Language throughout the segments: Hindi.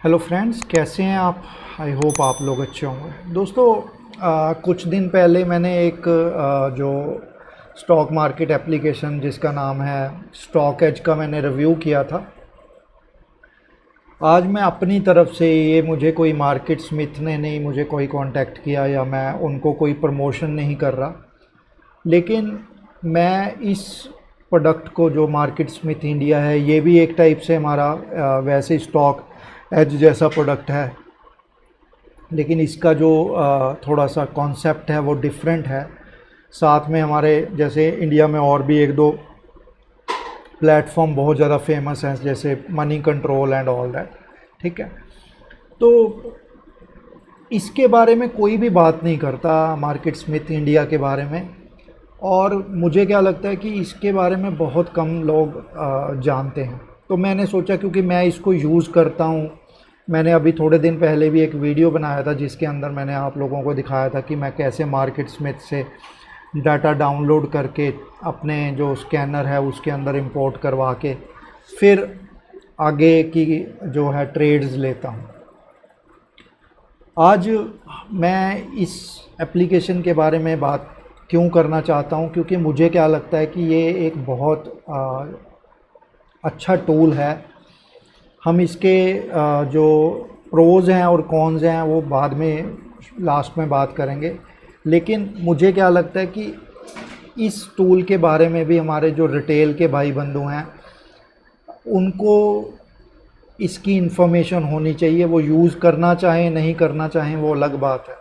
हेलो फ्रेंड्स, कैसे हैं आप। आई होप आप लोग अच्छे होंगे। दोस्तों, कुछ दिन पहले मैंने एक जो स्टॉक मार्केट एप्लीकेशन जिसका नाम है स्टॉक एज का मैंने रिव्यू किया था। आज मैं अपनी तरफ से, ये मुझे कोई मार्केट स्मिथ ने नहीं मुझे कोई कांटेक्ट किया या मैं उनको कोई प्रमोशन नहीं कर रहा, लेकिन मैं इस प्रोडक्ट को जो मार्केट स्मिथ इंडिया है, ये भी एक टाइप से हमारा वैसे स्टॉक एज जैसा प्रोडक्ट है, लेकिन इसका जो थोड़ा सा कॉन्सेप्ट है वो डिफरेंट है। साथ में हमारे जैसे इंडिया में और भी एक दो प्लेटफॉर्म बहुत ज़्यादा फेमस हैं, जैसे money control and all that. ठीक है, तो इसके बारे में कोई भी बात नहीं करता मार्केट स्मिथ इंडिया के बारे में, और मुझे क्या लगता है कि इसके बारे में बहुत कम लोग जानते हैं। तो मैंने सोचा, क्योंकि मैं इसको यूज़ करता हूँ, मैंने अभी थोड़े दिन पहले भी एक वीडियो बनाया था जिसके अंदर मैंने आप लोगों को दिखाया था कि मैं कैसे मार्केट स्मिथ से डाटा डाउनलोड करके अपने जो स्कैनर है उसके अंदर इंपोर्ट करवा के फिर आगे की जो है ट्रेड्स लेता हूँ। आज मैं इस एप्लीकेशन के बारे में बात क्यों करना चाहता हूँ, क्योंकि मुझे क्या लगता है कि ये एक बहुत अच्छा टूल है। हम इसके जो प्रोज़ हैं और कॉन्स हैं वो बाद में लास्ट में बात करेंगे, लेकिन मुझे क्या लगता है कि इस टूल के बारे में भी हमारे जो रिटेल के भाई बंधु हैं उनको इसकी इन्फॉर्मेशन होनी चाहिए। वो यूज़ करना चाहें नहीं करना चाहें वो अलग बात है,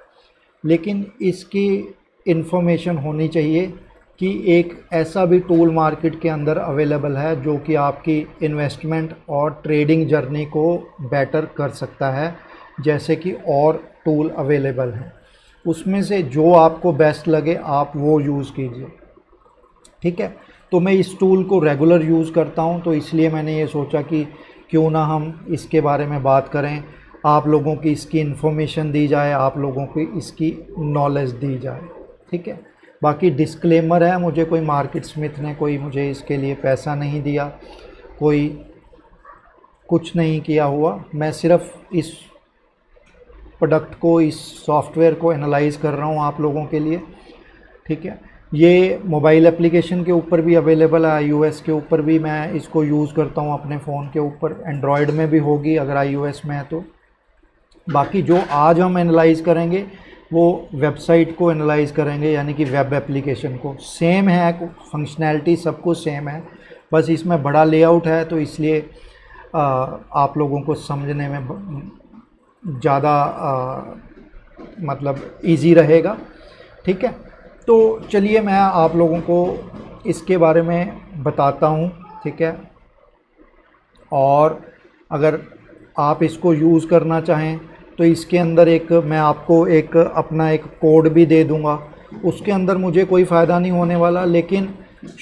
लेकिन इसकी इन्फॉर्मेशन होनी चाहिए कि एक ऐसा भी टूल मार्केट के अंदर अवेलेबल है जो कि आपकी इन्वेस्टमेंट और ट्रेडिंग जर्नी को बेटर कर सकता है, जैसे कि और टूल अवेलेबल हैं। उसमें से जो आपको बेस्ट लगे आप वो यूज़ कीजिए। ठीक है, तो मैं इस टूल को रेगुलर यूज़ करता हूं, तो इसलिए मैंने ये सोचा कि क्यों ना हम इसके बारे में बात करें, आप लोगों की इसकी इन्फॉर्मेशन दी जाए, आप लोगों को इसकी नॉलेज दी जाए। ठीक है, बाकी डिस्क्लेमर है, मुझे कोई मार्केट स्मिथ ने कोई मुझे इसके लिए पैसा नहीं दिया, कोई कुछ नहीं किया हुआ। मैं सिर्फ इस प्रोडक्ट को, इस सॉफ्टवेयर को एनालाइज कर रहा हूँ आप लोगों के लिए। ठीक है, ये मोबाइल एप्लीकेशन के ऊपर भी अवेलेबल है, iOS के ऊपर भी मैं इसको यूज़ करता हूँ अपने फ़ोन के ऊपर, एंड्रॉयड में भी होगी अगर iOS में है तो। बाकी जो आज हम एनालाइज करेंगे वो वेबसाइट को एनालाइज करेंगे, यानी कि वेब एप्लीकेशन को। सेम है, फंक्शनैलिटी सब कुछ सेम है, बस इसमें बड़ा लेआउट है, तो इसलिए आप लोगों को समझने में ज़्यादा मतलब इजी रहेगा। ठीक है, तो चलिए मैं आप लोगों को इसके बारे में बताता हूँ। ठीक है, और अगर आप इसको यूज़ करना चाहें तो इसके अंदर एक मैं आपको एक अपना एक कोड भी दे दूंगा। उसके अंदर मुझे कोई फ़ायदा नहीं होने वाला, लेकिन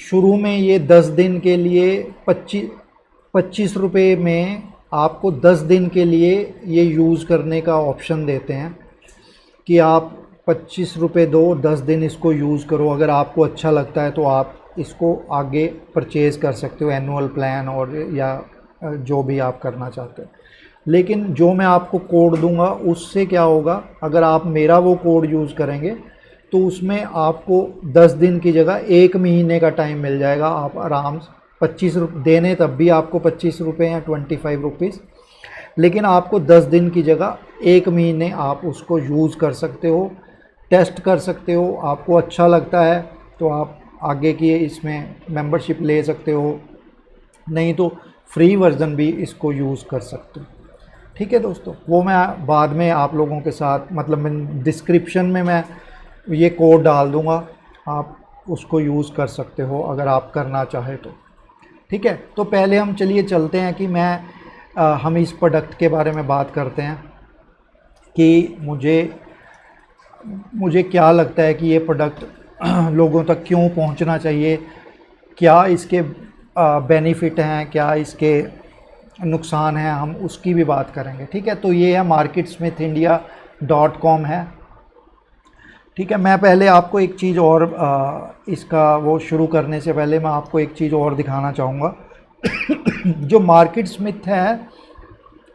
शुरू में ये 10 दिन के लिए 25 रुपये में आपको 10 दिन के लिए ये यूज़ करने का ऑप्शन देते हैं कि आप 25 रुपये दो, 10 दिन इसको यूज़ करो। अगर आपको अच्छा लगता है तो आप इसको आगे परचेज़ कर सकते हो, एनुअल प्लान और या जो भी आप करना चाहते हो। लेकिन जो मैं आपको कोड दूंगा उससे क्या होगा, अगर आप मेरा वो कोड यूज़ करेंगे तो उसमें आपको 10 दिन की जगह 1 महीने का टाइम मिल जाएगा। आप आराम से 25 रुपये देने, तब भी आपको 25 रुपये या 25 रुपीज़, लेकिन आपको 10 दिन की जगह 1 महीने आप उसको यूज़ कर सकते हो, टेस्ट कर सकते हो। आपको अच्छा लगता है तो आप आगे की इसमें मेंबरशिप ले सकते हो, नहीं तो फ्री वर्जन भी इसको यूज़ कर सकते हो। ठीक है दोस्तों, वो मैं बाद में आप लोगों के साथ, मतलब मैं डिस्क्रिप्शन में मैं ये कोड डाल दूंगा, आप उसको यूज़ कर सकते हो अगर आप करना चाहे तो। ठीक है, तो पहले हम चलिए चलते हैं कि हम इस प्रोडक्ट के बारे में बात करते हैं कि मुझे क्या लगता है कि ये प्रोडक्ट लोगों तक क्यों पहुंचना चाहिए, क्या इसके बेनिफिट हैं, क्या इसके नुकसान हैं, हम उसकी भी बात करेंगे। ठीक है, तो ये है marketsmithindia.com है। ठीक है, मैं पहले आपको एक चीज़ और इसका वो शुरू करने से पहले मैं आपको एक चीज़ और दिखाना चाहूँगा। जो मार्केट स्मिथ है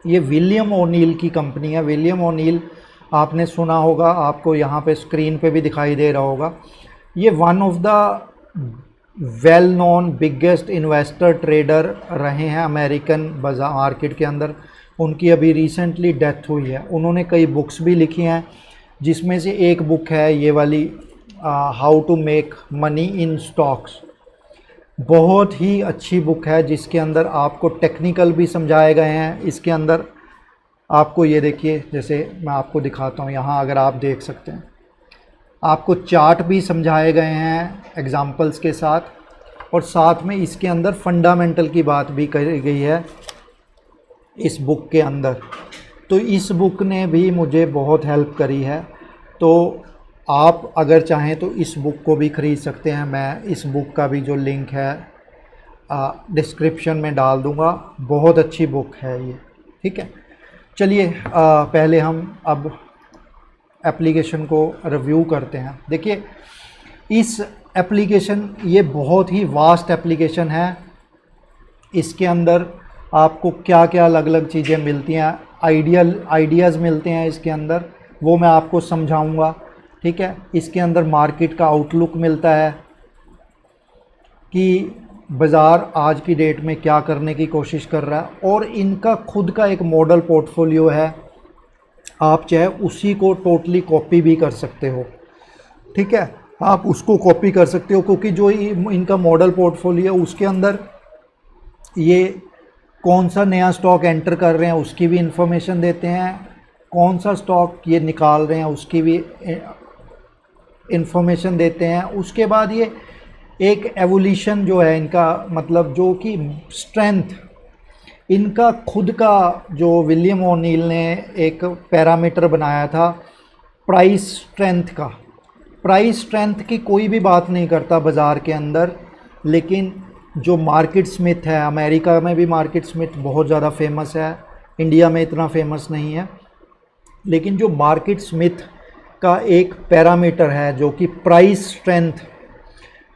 ये विलियम ओनील की कंपनी है। विलियम ओनील आपने सुना होगा, आपको यहाँ पे स्क्रीन पे भी दिखाई दे रहा होगा। ये one of the well known biggest investor trader रहे हैं अमेरिकन बाजार मार्केट के अंदर। उनकी अभी रिसेंटली डेथ हुई है। उन्होंने कई बुक्स भी लिखी हैं, जिसमें से एक बुक है ये वाली, how to make money in stocks. बहुत ही अच्छी बुक है, जिसके अंदर आपको टेक्निकल भी समझाए गए हैं। इसके अंदर आपको ये देखिए, जैसे मैं आपको दिखाता हूँ यहाँ, अगर आप देख सकते हैं, आपको चार्ट भी समझाए गए हैं एग्जाम्पल्स के साथ, और साथ में इसके अंदर फंडामेंटल की बात भी कही गई है इस बुक के अंदर। तो इस बुक ने भी मुझे बहुत हेल्प करी है। तो आप अगर चाहें तो इस बुक को भी ख़रीद सकते हैं। मैं इस बुक का भी जो लिंक है डिस्क्रिप्शन में डाल दूंगा। बहुत अच्छी बुक है ये, ठीक है। चलिए पहले हम अब एप्लीकेशन को रिव्यू करते हैं। देखिए, इस एप्लीकेशन, ये बहुत ही वास्ट एप्लीकेशन है। इसके अंदर आपको क्या क्या अलग अलग चीज़ें मिलती हैं, आइडियाज़ मिलते हैं इसके अंदर, वो मैं आपको समझाऊंगा, ठीक है। इसके अंदर मार्केट का आउटलुक मिलता है कि बाज़ार आज की डेट में क्या करने की कोशिश कर रहा है, और इनका खुद का एक मॉडल पोर्टफोलियो है। आप चाहे उसी को टोटली कॉपी भी कर सकते हो, ठीक है। आप उसको कॉपी कर सकते हो, क्योंकि जो इनका मॉडल पोर्टफोलियो है उसके अंदर ये कौन सा नया स्टॉक एंटर कर रहे हैं उसकी भी इंफॉर्मेशन देते हैं, कौन सा स्टॉक ये निकाल रहे हैं उसकी भी इंफॉर्मेशन देते हैं। उसके बाद ये एक एवोल्यूशन जो है इनका, मतलब जो कि स्ट्रेंथ, इनका खुद का जो विलियम ओनील ने एक पैरामीटर बनाया था प्राइस स्ट्रेंथ का। प्राइस स्ट्रेंथ की कोई भी बात नहीं करता बाज़ार के अंदर, लेकिन जो मार्केट स्मिथ है, अमेरिका में भी मार्केट स्मिथ बहुत ज़्यादा फेमस है, इंडिया में इतना फेमस नहीं है, लेकिन जो मार्केट स्मिथ का एक पैरामीटर है जो कि प्राइस स्ट्रेंथ,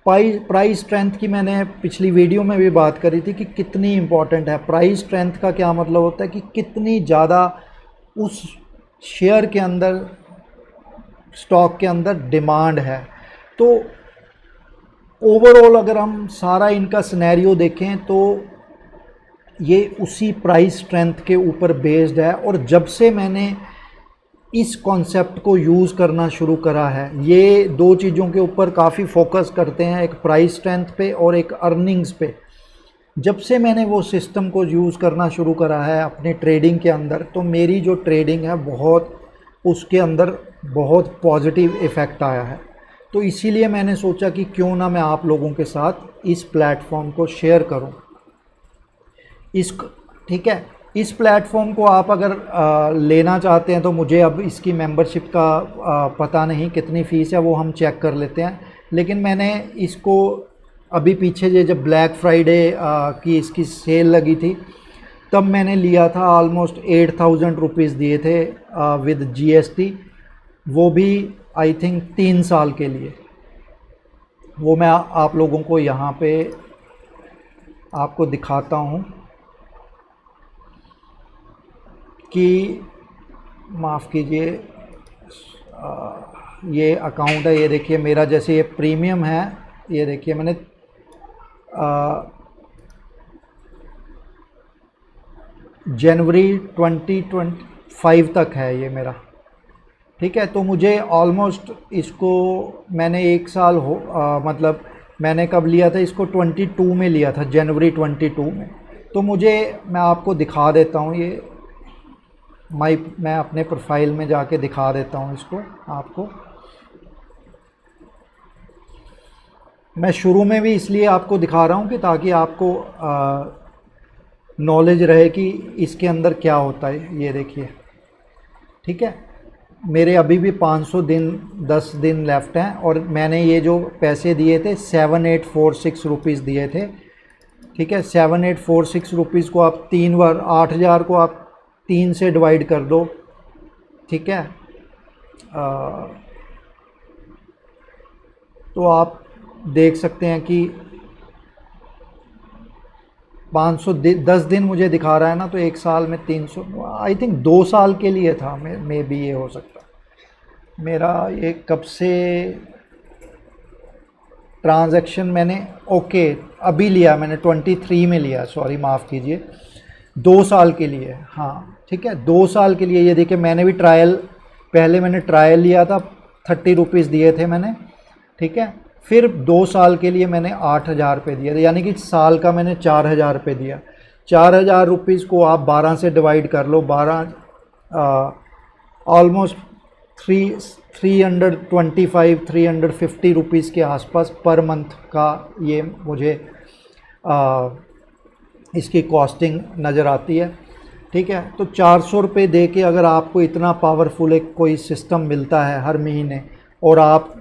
प्राइस स्ट्रेंथ की मैंने पिछली वीडियो में भी बात करी थी कि कितनी इम्पॉर्टेंट है। प्राइस स्ट्रेंथ का क्या मतलब होता है कि कितनी ज़्यादा उस शेयर के अंदर, स्टॉक के अंदर डिमांड है। तो ओवरऑल अगर हम सारा इनका सिनेरियो देखें तो ये उसी प्राइस स्ट्रेंथ के ऊपर बेस्ड है। और जब से मैंने इस कॉन्सेप्ट को यूज़ करना शुरू करा है, ये दो चीज़ों के ऊपर काफ़ी फोकस करते हैं, एक प्राइस स्ट्रेंथ पे और एक अर्निंग्स पे। जब से मैंने वो सिस्टम को यूज़ करना शुरू करा है अपने ट्रेडिंग के अंदर, तो मेरी जो ट्रेडिंग है बहुत, उसके अंदर बहुत पॉजिटिव इफ़ेक्ट आया है। तो इसीलिए मैंने सोचा कि क्यों ना मैं आप लोगों के साथ इस प्लेटफॉर्म को शेयर करूं। ठीक है, इस प्लेटफॉर्म को आप अगर लेना चाहते हैं तो मुझे अब इसकी मेंबरशिप का पता नहीं कितनी फ़ीस है, वो हम चेक कर लेते हैं। लेकिन मैंने इसको अभी पीछे जब ब्लैक फ्राइडे की इसकी सेल लगी थी, तब मैंने लिया था। ऑलमोस्ट 8,000 रुपीज़ दिए थे विद GST, वो भी आई थिंक 3 साल के लिए। वो मैं आप लोगों को यहाँ पे आपको दिखाता हूँ कि, माफ़ कीजिए, ये अकाउंट है, ये देखिए मेरा, जैसे ये प्रीमियम है, ये देखिए मैंने जनवरी 2025 तक है ये मेरा, ठीक है। तो मुझे ऑलमोस्ट इसको मैंने 1 साल मतलब मैंने कब लिया था इसको, 22 में लिया था, जनवरी 22 में। तो मुझे, मैं आपको दिखा देता हूँ ये मैं अपने प्रोफाइल में जाके दिखा देता हूँ इसको आपको। मैं शुरू में भी इसलिए आपको दिखा रहा हूँ कि ताकि आपको नॉलेज रहे कि इसके अंदर क्या होता है। ये देखिए, ठीक है, मेरे अभी भी 500 दिन 10 दिन लेफ़्ट हैं, और मैंने ये जो पैसे दिए थे 7846 रुपीज़ दिए थे, ठीक है। 7846 रुपीज़ को आप 3 बार, 8,000 को आप 3 से डिवाइड कर दो, ठीक है। तो आप देख सकते हैं कि 510 दिन मुझे दिखा रहा है ना, तो एक साल में 300, आई थिंक 2 साल के लिए था, मे भी ये हो सकता है। मेरा ये कब से ट्रांजैक्शन मैंने, ओके अभी लिया मैंने 23 में लिया, सॉरी माफ़ कीजिए, 2 साल के लिए, हाँ ठीक है 2 साल के लिए। ये देखिए मैंने भी ट्रायल, पहले मैंने ट्रायल लिया था, 30 रुपीज़ दिए थे मैंने, ठीक है। फिर 2 साल के लिए मैंने 8,000 रुपये दिया, यानी कि साल का मैंने 4,000 रुपये दिया। 4,000 रुपीज़ को आप 12 से डिवाइड कर लो, 12 ऑलमोस्ट 350 रुपीज़ के आसपास पर मंथ का ये मुझे इसकी कॉस्टिंग नज़र आती है, ठीक है। तो 400 रुपये दे के अगर आपको इतना पावरफुल एक कोई सिस्टम मिलता है हर महीने, और आप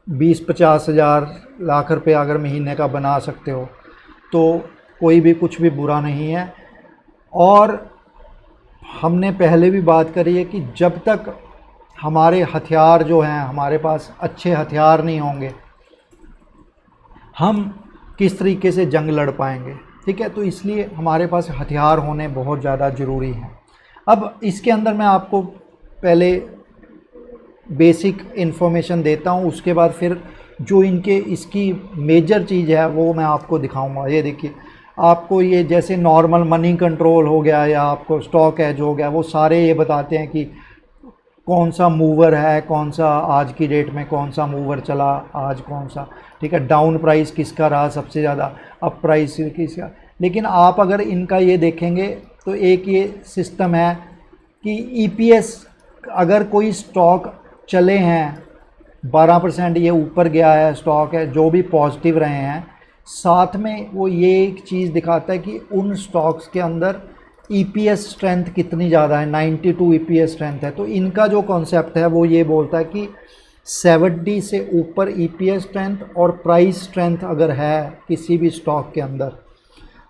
20-50 हज़ार लाख रुपये अगर महीने का बना सकते हो, तो कोई भी कुछ भी बुरा नहीं है। और हमने पहले भी बात करी है कि जब तक हमारे हथियार जो हैं, हमारे पास अच्छे हथियार नहीं होंगे, हम किस तरीके से जंग लड़ पाएंगे, ठीक है। तो इसलिए हमारे पास हथियार होने बहुत ज़्यादा ज़रूरी हैं। अब इसके अंदर मैं आपको पहले बेसिक इन्फॉर्मेशन देता हूँ, उसके बाद फिर जो इनके इसकी मेजर चीज़ है वो मैं आपको दिखाऊंगा। ये देखिए, आपको ये जैसे नॉर्मल मनी कंट्रोल हो गया या आपको स्टॉक एज हो गया, वो सारे ये बताते हैं कि कौन सा मूवर है, कौन सा आज की डेट में कौन सा मूवर चला आज, कौन सा, ठीक है, डाउन प्राइस किसका रहा सबसे ज़्यादा, अप प्राइस किसका। लेकिन आप अगर इनका ये देखेंगे तो एक ये सिस्टम है कि ईपीएस, अगर कोई स्टॉक चले हैं 12% ये ऊपर गया है, स्टॉक है जो भी पॉजिटिव रहे हैं, साथ में वो ये एक चीज़ दिखाता है कि उन स्टॉक्स के अंदर ईपीएस स्ट्रेंथ कितनी ज़्यादा है, 92 ईपीएस स्ट्रेंथ है। तो इनका जो कॉन्सेप्ट है वो ये बोलता है कि 70 से ऊपर ईपीएस स्ट्रेंथ और प्राइस स्ट्रेंथ अगर है किसी भी स्टॉक के अंदर,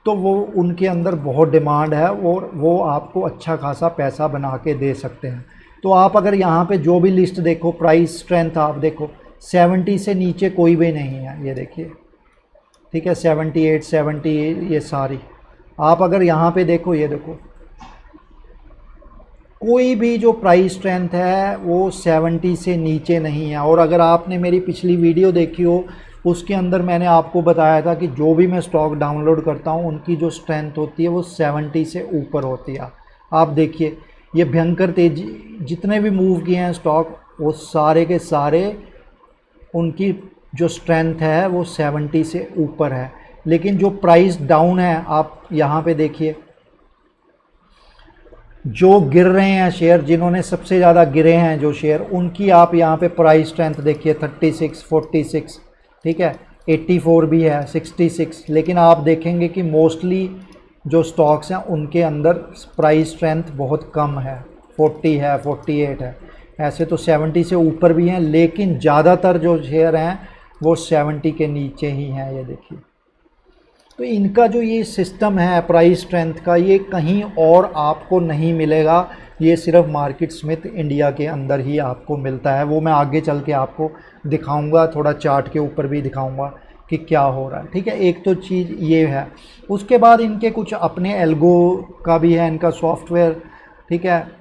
तो वो उनके अंदर बहुत डिमांड है और वो आपको अच्छा खासा पैसा बना के दे सकते हैं। तो आप अगर यहाँ पे जो भी लिस्ट देखो, प्राइस स्ट्रेंथ आप देखो, 70 से नीचे कोई भी नहीं है, ये देखिए, ठीक है, 78, 70 ये सारी आप अगर यहाँ पे देखो, ये देखो कोई भी जो प्राइस स्ट्रेंथ है वो 70 से नीचे नहीं है। और अगर आपने मेरी पिछली वीडियो देखी हो, उसके अंदर मैंने आपको बताया था कि जो भी मैं स्टॉक डाउनलोड करता हूँ उनकी जो स्ट्रेंथ होती है वो 70 से ऊपर होती है। आप देखिए ये भयंकर तेजी, जितने भी मूव किए हैं स्टॉक, वो सारे के सारे उनकी जो स्ट्रेंथ है वो 70 से ऊपर है। लेकिन जो प्राइस डाउन है, आप यहाँ पे देखिए, जो गिर रहे हैं शेयर, जिन्होंने सबसे ज़्यादा गिरे हैं जो शेयर, उनकी आप यहाँ पे प्राइस स्ट्रेंथ देखिए, 36, 46, ठीक है, 84 भी है, 66। लेकिन आप देखेंगे कि मोस्टली जो स्टॉक्स हैं उनके अंदर प्राइस स्ट्रेंथ बहुत कम है, 40 है, 48 है। ऐसे तो 70 से ऊपर भी हैं, लेकिन ज़्यादातर जो शेयर हैं वो 70 के नीचे ही हैं, ये देखिए। तो इनका जो ये सिस्टम है प्राइस स्ट्रेंथ का, ये कहीं और आपको नहीं मिलेगा, ये सिर्फ मार्केट स्मिथ इंडिया के अंदर ही आपको मिलता है। वो मैं आगे चल के आपको दिखाऊंगा, थोड़ा चार्ट के ऊपर भी दिखाऊंगा कि क्या हो रहा है, ठीक है। एक तो चीज़ ये है, उसके बाद इनके कुछ अपने एल्गो का भी है, इनका सॉफ्टवेयर, ठीक है।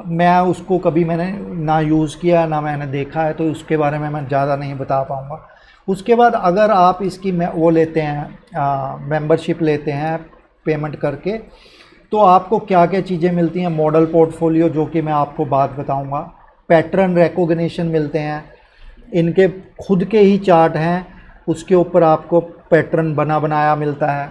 मैं उसको कभी मैंने ना यूज़ किया ना मैंने देखा है, तो उसके बारे में मैं ज़्यादा नहीं बता पाऊँगा। उसके बाद अगर आप इसकी वो लेते हैं, मेंबरशिप लेते हैं पेमेंट करके, तो आपको क्या क्या चीज़ें मिलती हैं। मॉडल पोर्टफोलियो, जो कि मैं आपको बात बताऊंगा, पैटर्न रिकॉग्निशन मिलते हैं, इनके खुद के ही चार्ट हैं, उसके ऊपर आपको पैटर्न बना बनाया मिलता है।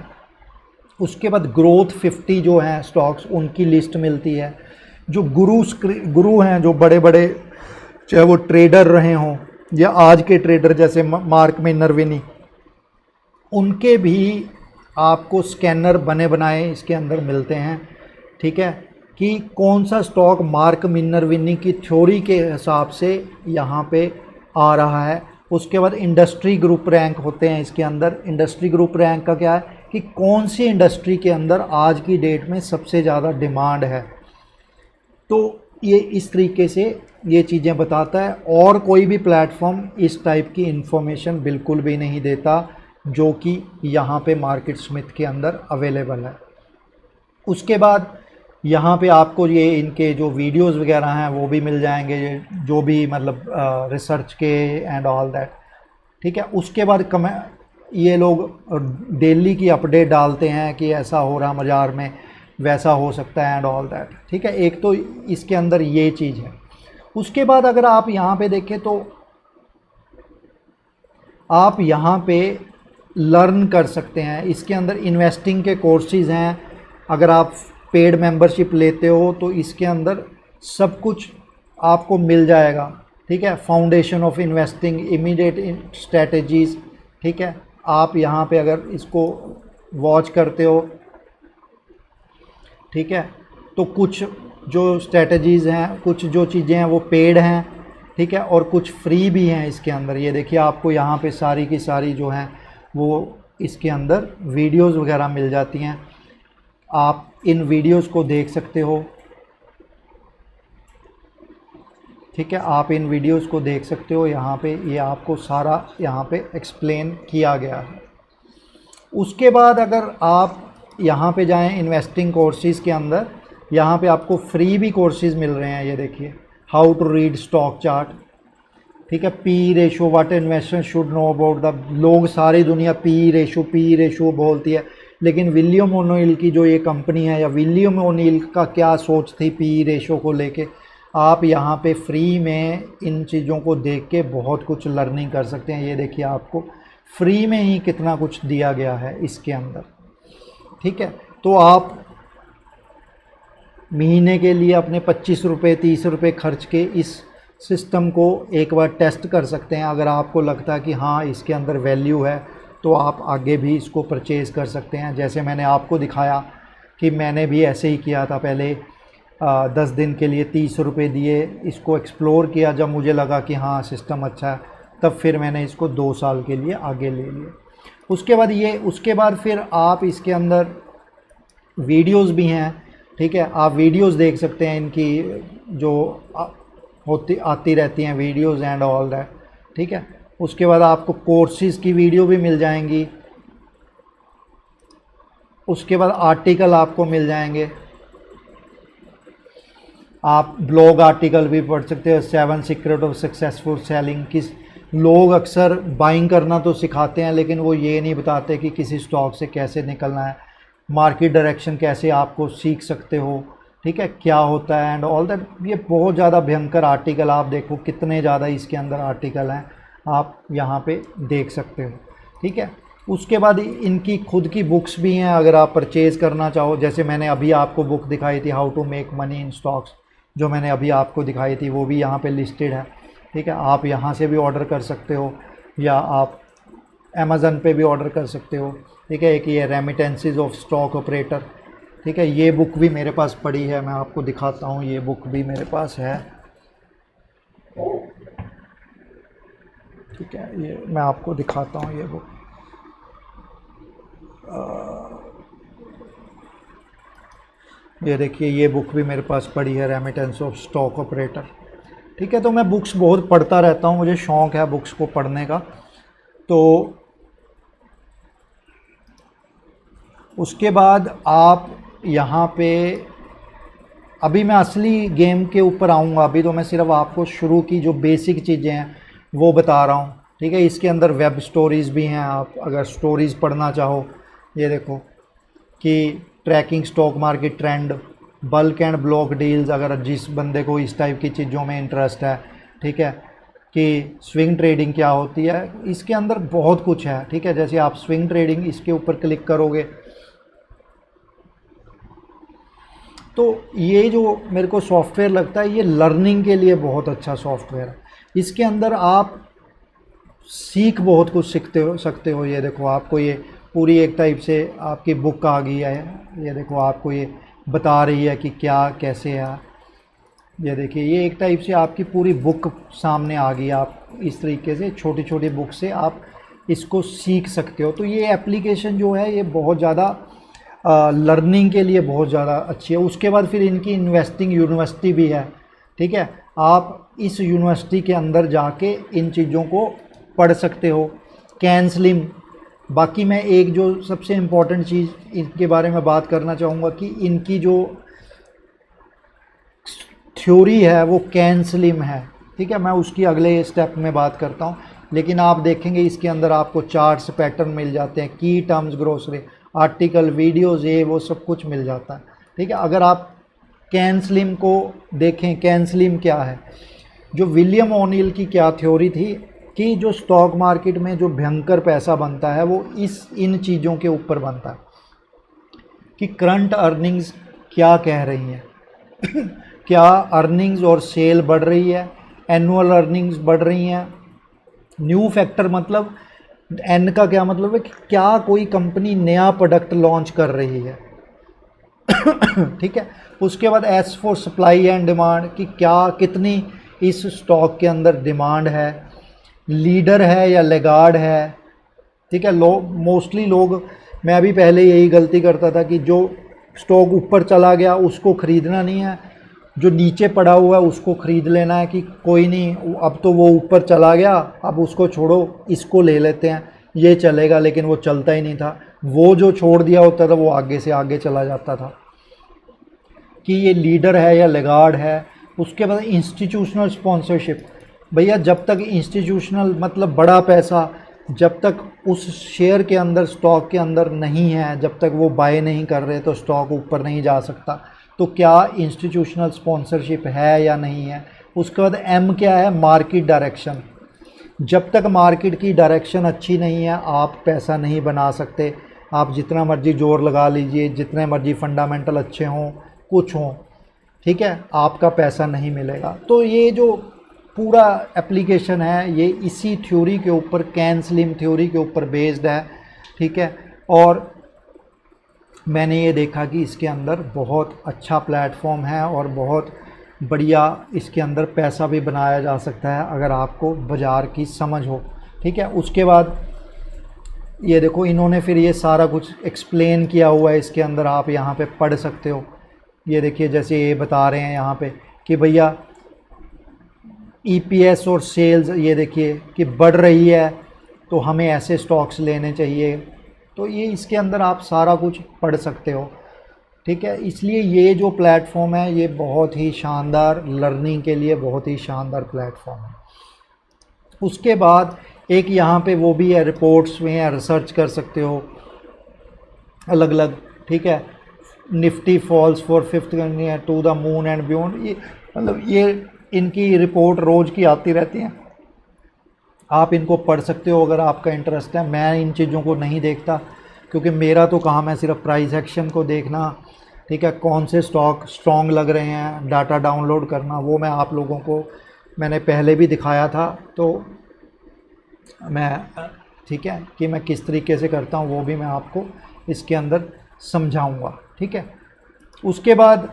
उसके बाद ग्रोथ 50 जो हैं स्टॉक्स, उनकी लिस्ट मिलती है। जो गुरु हैं, जो बड़े बड़े, चाहे वो ट्रेडर रहे हों या आज के ट्रेडर जैसे मार्क मिनरविनी, उनके भी आपको स्कैनर बने बनाए इसके अंदर मिलते हैं, ठीक है, कि कौन सा स्टॉक मार्क मिनरविनी की थ्योरी के हिसाब से यहाँ पे आ रहा है। उसके बाद इंडस्ट्री ग्रुप रैंक होते हैं इसके अंदर। इंडस्ट्री ग्रुप रैंक का क्या है कि कौन सी इंडस्ट्री के अंदर आज की डेट में सबसे ज़्यादा डिमांड है। तो ये इस तरीके से ये चीज़ें बताता है, और कोई भी प्लेटफॉर्म इस टाइप की इन्फॉर्मेशन बिल्कुल भी नहीं देता। जो कि यहाँ पे मार्केट स्मिथ के अंदर अवेलेबल है। उसके बाद यहाँ पे आपको ये इनके जो वीडियोस वगैरह हैं वो भी मिल जाएंगे, जो भी मतलब रिसर्च के एंड ऑल दैट, ठीक है। उसके बाद ये लोग डेली की अपडेट डालते हैं कि ऐसा हो रहा बाज़ार में, वैसा हो सकता है एंड ऑल दैट, ठीक है। एक तो इसके अंदर ये चीज़ है। उसके बाद अगर आप यहाँ पे देखें तो आप यहाँ पे लर्न कर सकते हैं। इसके अंदर इन्वेस्टिंग के कोर्सेज हैं। अगर आप पेड मेंबरशिप लेते हो तो इसके अंदर सब कुछ आपको मिल जाएगा, ठीक है। Foundation of investing, immediate strategies, ठीक है। आप यहाँ पे अगर इसको वॉच करते हो, ठीक है, तो कुछ जो स्ट्रेटजीज़ हैं, कुछ जो चीज़ें हैं वो पेड हैं, ठीक है, और कुछ फ्री भी हैं इसके अंदर। ये देखिए आपको यहाँ पे सारी की सारी जो हैं वो इसके अंदर वीडियोस वगैरह मिल जाती हैं। आप इन वीडियोस को देख सकते हो, ठीक है। आप इन वीडियोस को देख सकते हो। यहाँ पे ये आपको सारा यहाँ पे एक्सप्लेन किया गया है। उसके बाद अगर आप यहाँ पे जाएं इन्वेस्टिंग कोर्सेज़ के अंदर, यहाँ पे आपको फ्री भी कोर्सेज़ मिल रहे हैं। ये देखिए, how to read stock chart, ठीक है, P ratio, what investor should know about the. लोग सारी दुनिया पी रेशो बोलती है, लेकिन विलियम ओ'नील की जो ये कंपनी है, या विलियम ओ'नील का क्या सोच थी पी रेशो को लेके, आप यहाँ पे फ्री में इन चीज़ों को देख के बहुत कुछ लर्निंग कर सकते हैं। ये देखिए आपको फ्री में ही कितना कुछ दिया गया है इसके अंदर, ठीक है। तो आप महीने के लिए अपने 25 रुपये 30 रुपये खर्च के इस सिस्टम को एक बार टेस्ट कर सकते हैं। अगर आपको लगता है कि हाँ इसके अंदर वैल्यू है तो आप आगे भी इसको परचेज़ कर सकते हैं। जैसे मैंने आपको दिखाया कि मैंने भी ऐसे ही किया था। पहले 10 दिन के लिए 30 रुपये दिए, इसको एक्सप्लोर किया। जब मुझे लगा कि हाँ सिस्टम अच्छा है, तब फिर मैंने इसको 2 साल के लिए आगे ले लिया। उसके बाद फिर आप इसके अंदर वीडियोस भी हैं, ठीक है। आप वीडियोस देख सकते हैं, इनकी जो आती रहती हैं वीडियोस एंड ऑल दैट, ठीक है। उसके बाद आपको कोर्सेज़ की वीडियो भी मिल जाएंगी। उसके बाद आर्टिकल आपको मिल जाएंगे। आप ब्लॉग आर्टिकल भी पढ़ सकते हो। 7 सीक्रेट ऑफ सक्सेसफुल सेलिंग। लोग अक्सर बाइंग करना तो सिखाते हैं, लेकिन वो ये नहीं बताते कि किसी स्टॉक से कैसे निकलना है, मार्केट डायरेक्शन कैसे आपको सीख सकते हो, ठीक है, क्या होता है एंड ऑल दैट। ये बहुत ज़्यादा भयंकर आर्टिकल, आप देखो कितने ज़्यादा इसके अंदर आर्टिकल हैं, आप यहाँ पे देख सकते हो, ठीक है। उसके बाद इनकी खुद की बुक्स भी हैं, अगर आप परचेज़ करना चाहो। जैसे मैंने अभी आपको बुक दिखाई थी, how to make money in stocks, जो मैंने अभी आपको दिखाई थी, वो भी यहाँ पे लिस्टेड है, ठीक है। आप यहाँ से भी ऑर्डर कर सकते हो, या आप अमेज़न पे भी ऑर्डर कर सकते हो, ठीक है। एक ये रेमिटेंसेस ऑफ स्टॉक ऑपरेटर, ठीक है, ये बुक भी मेरे पास पड़ी है, मैं आपको दिखाता हूँ। ये बुक भी मेरे पास है, ठीक है। ये मैं आपको दिखाता हूँ ये बुक। ये देखिए, ये बुक भी मेरे पास पड़ी है, रेमिटेंस ऑफ स्टॉक ऑपरेटर, ठीक है। तो मैं बुक्स बहुत पढ़ता रहता हूँ, मुझे शौक़ है बुक्स को पढ़ने का। तो उसके बाद आप यहाँ पे, अभी मैं असली गेम के ऊपर आऊँगा। अभी तो मैं सिर्फ आपको शुरू की जो बेसिक चीज़ें हैं वो बता रहा हूँ, ठीक है। इसके अंदर वेब स्टोरीज़ भी हैं, आप अगर स्टोरीज़ पढ़ना चाहो। ये देखो कि tracking stock market trend, bulk and block deals, अगर जिस बंदे को इस टाइप की चीज़ों में इंटरेस्ट है, ठीक है, कि स्विंग ट्रेडिंग क्या होती है, इसके अंदर बहुत कुछ है, ठीक है। जैसे आप स्विंग ट्रेडिंग इसके ऊपर क्लिक करोगे तो ये जो मेरे को सॉफ्टवेयर लगता है, ये लर्निंग के लिए बहुत अच्छा सॉफ्टवेयर है। इसके अंदर आप सीख बहुत कुछ सकते हो। ये देखो, आपको ये पूरी एक टाइप से आपकी बुक आ गई है। ये देखो, आपको ये बता रही है कि क्या कैसे है। ये देखिए, ये एक टाइप से आपकी पूरी बुक सामने आ गई। आप इस तरीके से छोटी छोटी बुक से आप इसको सीख सकते हो। तो ये एप्लीकेशन जो है ये बहुत ज़्यादा लर्निंग के लिए बहुत ज़्यादा अच्छी है। उसके बाद फिर इनकी इन्वेस्टिंग यूनिवर्सिटी भी है, ठीक है। आप इस यूनिवर्सिटी के अंदर जाके इन चीज़ों को पढ़ सकते हो। कैन स्लिम बाकी मैं एक जो सबसे इम्पॉर्टेंट चीज़ इनके बारे में बात करना चाहूँगा कि इनकी जो थ्योरी है वो कैन स्लिम है, ठीक है। मैं उसकी अगले स्टेप में बात करता हूँ, लेकिन आप देखेंगे इसके अंदर आपको चार्ट्स पैटर्न मिल जाते हैं, की टर्म्स ग्रोसरी आर्टिकल वीडियोज़ ये वो सब कुछ मिल जाता है, ठीक है। अगर आप कैन स्लिम को देखें, कैन स्लिम क्या है, जो विलियम ओनिल की क्या थ्योरी थी कि जो स्टॉक मार्केट में जो भयंकर पैसा बनता है वो इन चीज़ों के ऊपर बनता है कि करंट अर्निंग्स क्या कह रही हैं क्या अर्निंग्स और सेल बढ़ रही है, एनुअल अर्निंग्स बढ़ रही हैं। न्यू फैक्टर मतलब एन का क्या मतलब है कि क्या कोई कंपनी नया प्रोडक्ट लॉन्च कर रही है ठीक है। उसके बाद S for supply and demand कि क्या कितनी इस स्टॉक के अंदर डिमांड है, लीडर है या लेगार्ड है, ठीक है। मोस्टली लोग, मैं भी पहले यही गलती करता था कि जो स्टॉक ऊपर चला गया उसको ख़रीदना नहीं है, जो नीचे पड़ा हुआ है उसको ख़रीद लेना है कि कोई नहीं अब तो वो ऊपर चला गया, अब उसको छोड़ो इसको ले लेते हैं ये चलेगा, लेकिन वो चलता ही नहीं था। वो जो छोड़ दिया होता था वो आगे से आगे चला जाता था कि ये लीडर है या लेगार्ड है। उसके बाद इंस्टीट्यूशनल स्पॉन्सरशिप, भैया जब तक इंस्टीट्यूशनल मतलब बड़ा पैसा जब तक उस शेयर के अंदर स्टॉक के अंदर नहीं है, जब तक वो बाय नहीं कर रहे तो स्टॉक ऊपर नहीं जा सकता। तो क्या इंस्टीट्यूशनल स्पॉन्सरशिप है या नहीं है। उसके बाद एम क्या है, मार्केट डायरेक्शन। जब तक मार्केट की डायरेक्शन अच्छी नहीं है आप पैसा नहीं बना सकते, आप जितना मर्जी जोर लगा लीजिए, जितने मर्जी फंडामेंटल अच्छे हों कुछ हों, ठीक है, आपका पैसा नहीं मिलेगा। तो ये जो पूरा एप्लीकेशन है ये इसी थ्योरी के ऊपर, कैन स्लिम थ्योरी के ऊपर बेस्ड है, ठीक है। और मैंने ये देखा कि इसके अंदर बहुत अच्छा प्लेटफॉर्म है और बहुत बढ़िया इसके अंदर पैसा भी बनाया जा सकता है अगर आपको बाज़ार की समझ हो, ठीक है। उसके बाद ये देखो इन्होंने फिर ये सारा कुछ एक्सप्लेन किया हुआ है इसके अंदर, आप यहाँ पे पढ़ सकते हो। ये देखिए जैसे ये बता रहे हैं यहाँ पे कि भैया ईपीएस और सेल्स ये देखिए कि बढ़ रही है तो हमें ऐसे स्टॉक्स लेने चाहिए। तो ये इसके अंदर आप सारा कुछ पढ़ सकते हो, ठीक है। इसलिए ये जो प्लेटफॉर्म है ये बहुत ही शानदार, लर्निंग के लिए बहुत ही शानदार प्लेटफॉर्म है। उसके बाद एक यहाँ पे वो भी है, रिपोर्ट्स में है, रिसर्च कर सकते हो अलग अलग, ठीक है। Nifty falls for 5th to the moon and beyond, ये मतलब ये इनकी रिपोर्ट रोज़ की आती रहती हैं, आप इनको पढ़ सकते हो अगर आपका इंटरेस्ट है। मैं इन चीज़ों को नहीं देखता क्योंकि मेरा तो काम है सिर्फ प्राइस एक्शन को देखना, ठीक है, कौन से स्टॉक स्ट्रॉन्ग लग रहे हैं, डाटा डाउनलोड करना, वो मैं आप लोगों को मैंने पहले भी दिखाया था। तो मैं, ठीक है, कि मैं किस तरीके से करता हूँ वो भी मैं आपको इसके अंदर समझाऊँगा, ठीक है। उसके बाद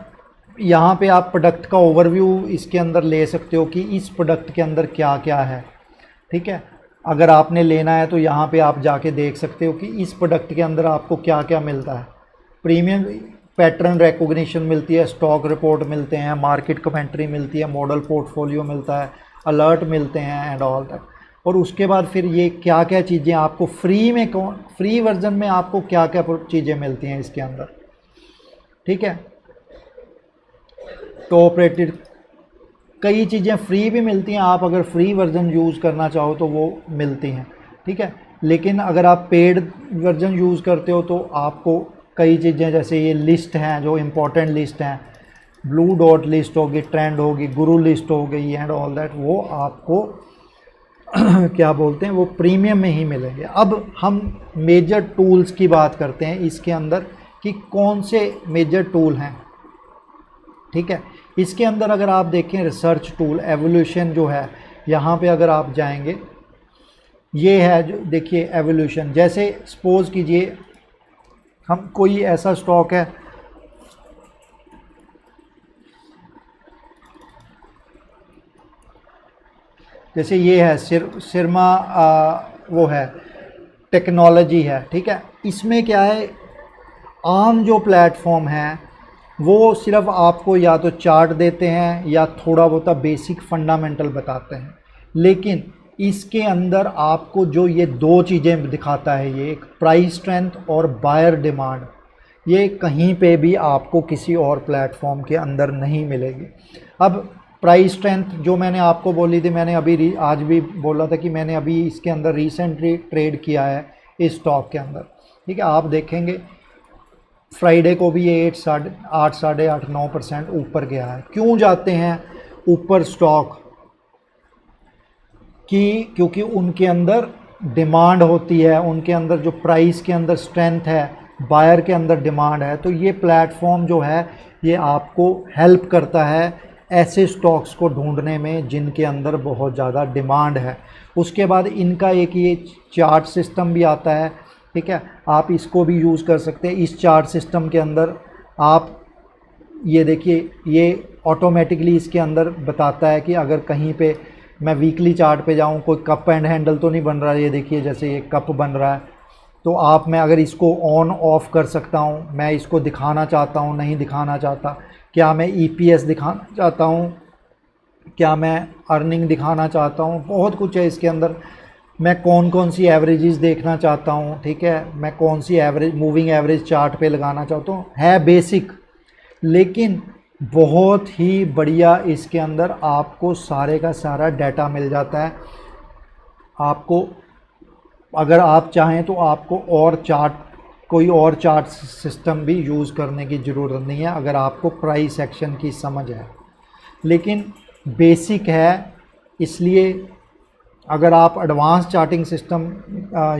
यहाँ पे आप प्रोडक्ट का ओवरव्यू इसके अंदर ले सकते हो कि इस प्रोडक्ट के अंदर क्या क्या है, ठीक है। अगर आपने लेना है तो यहाँ पे आप जाके देख सकते हो कि इस प्रोडक्ट के अंदर आपको क्या क्या मिलता है। प्रीमियम पैटर्न रिकॉग्निशन मिलती है, स्टॉक रिपोर्ट मिलते हैं, मार्केट कमेंट्री मिलती है, मॉडल पोर्टफोलियो मिलता है, अलर्ट मिलते हैं एंड ऑल दैट। और उसके बाद फिर ये क्या क्या चीज़ें आपको फ्री में, फ्री वर्जन में आपको क्या क्या चीज़ें मिलती हैं इसके अंदर, ठीक है। तो ऑपरेटेड कई चीज़ें फ्री भी मिलती हैं, आप अगर फ्री वर्जन यूज़ करना चाहो तो वो मिलती हैं, ठीक है। लेकिन अगर आप पेड वर्जन यूज़ करते हो तो आपको कई चीज़ें, जैसे ये लिस्ट हैं जो इम्पोर्टेंट लिस्ट हैं, ब्लू डॉट लिस्ट होगी, ट्रेंड होगी, गुरु लिस्ट हो गई एंड ऑल दैट, वो आपको क्या बोलते हैं वो प्रीमियम में ही मिलेंगे। अब हम मेजर टूल्स की बात करते हैं इसके अंदर कि कौन से मेजर टूल हैं, ठीक है। इसके अंदर अगर आप देखें रिसर्च टूल एवोल्यूशन जो है, यहाँ पे अगर आप जाएंगे ये है जो देखिए एवोल्यूशन। जैसे सपोज़ कीजिए हम कोई ऐसा स्टॉक है, जैसे ये है सिरमा वो है टेक्नोलॉजी है, ठीक है। इसमें क्या है, आम जो प्लेटफॉर्म है वो सिर्फ आपको या तो चार्ट देते हैं या थोड़ा बहुत बेसिक फंडामेंटल बताते हैं, लेकिन इसके अंदर आपको जो ये दो चीज़ें दिखाता है, ये एक प्राइस स्ट्रेंथ और बायर डिमांड, ये कहीं पे भी आपको किसी और प्लेटफॉर्म के अंदर नहीं मिलेगी। अब प्राइस स्ट्रेंथ जो मैंने आपको बोली थी, मैंने अभी आज भी बोला था कि मैंने अभी इसके अंदर रिसेंटली ट्रेड किया है इस स्टॉक के अंदर, ठीक है। आप देखेंगे फ्राइडे को भी ये 8 साढ़े 8-9% ऊपर गया है। क्यों जाते हैं ऊपर स्टॉक? क्योंकि उनके अंदर डिमांड होती है, उनके अंदर जो प्राइस के अंदर स्ट्रेंथ है, बायर के अंदर डिमांड है। तो ये प्लेटफॉर्म जो है ये आपको हेल्प करता है ऐसे स्टॉक्स को ढूंढने में जिनके अंदर बहुत ज़्यादा डिमांड है। उसके बाद इनका एक ये चार्ट सिस्टम भी आता है, ठीक है, आप इसको भी यूज़ कर सकते हैं। इस चार्ट सिस्टम के अंदर आप ये देखिए, ये ऑटोमेटिकली इसके अंदर बताता है कि अगर कहीं पे मैं वीकली चार्ट पे जाऊं, कोई कप एंड हैंडल तो नहीं बन रहा है। ये देखिए जैसे ये कप बन रहा है, तो मैं अगर इसको ऑन ऑफ कर सकता हूं, मैं इसको दिखाना चाहता हूं, नहीं दिखाना चाहता, क्या मैं ईपीएस दिखाना चाहता हूं, क्या मैं अर्निंग दिखाना चाहता हूं, बहुत कुछ है इसके अंदर। मैं कौन कौन सी एवरेजेस देखना चाहता हूं, ठीक है, मैं कौन सी एवरेज मूविंग एवरेज चार्ट पे लगाना चाहता हूं। है बेसिक, लेकिन बहुत ही बढ़िया इसके अंदर आपको सारे का सारा डाटा मिल जाता है। आपको अगर आप चाहें तो आपको कोई और चार्ट सिस्टम भी यूज़ करने की ज़रूरत नहीं है अगर आपको प्राइस एक्शन की समझ है, लेकिन बेसिक है। इसलिए अगर आप एडवांस चार्टिंग सिस्टम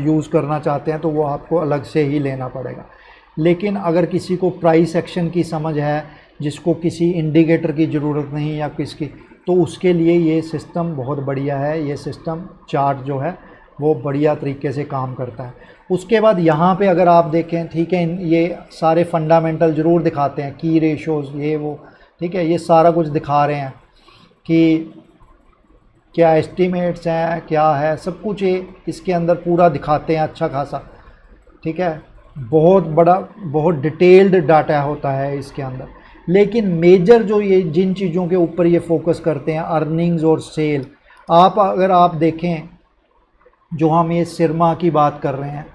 यूज़ करना चाहते हैं तो वो आपको अलग से ही लेना पड़ेगा। लेकिन अगर किसी को प्राइस एक्शन की समझ है, जिसको किसी इंडिकेटर की ज़रूरत नहीं या किसकी, तो उसके लिए ये सिस्टम बहुत बढ़िया है। ये सिस्टम चार्ट जो है वो बढ़िया तरीके से काम करता है। उसके बाद यहाँ पे अगर आप देखें, ठीक है, ये सारे फंडामेंटल ज़रूर दिखाते हैं, की रेशोज़ ये वो, ठीक है, ये सारा कुछ दिखा रहे हैं कि क्या एस्टिमेट्स हैं, क्या है, सब कुछ ये इसके अंदर पूरा दिखाते हैं अच्छा खासा, ठीक है। बहुत बड़ा, बहुत डिटेल्ड डाटा होता है इसके अंदर। लेकिन मेजर जो ये जिन चीज़ों के ऊपर ये फोकस करते हैं, अर्निंग्स और सेल, अगर आप देखें, जो हम ये सिरमा की बात कर रहे हैं,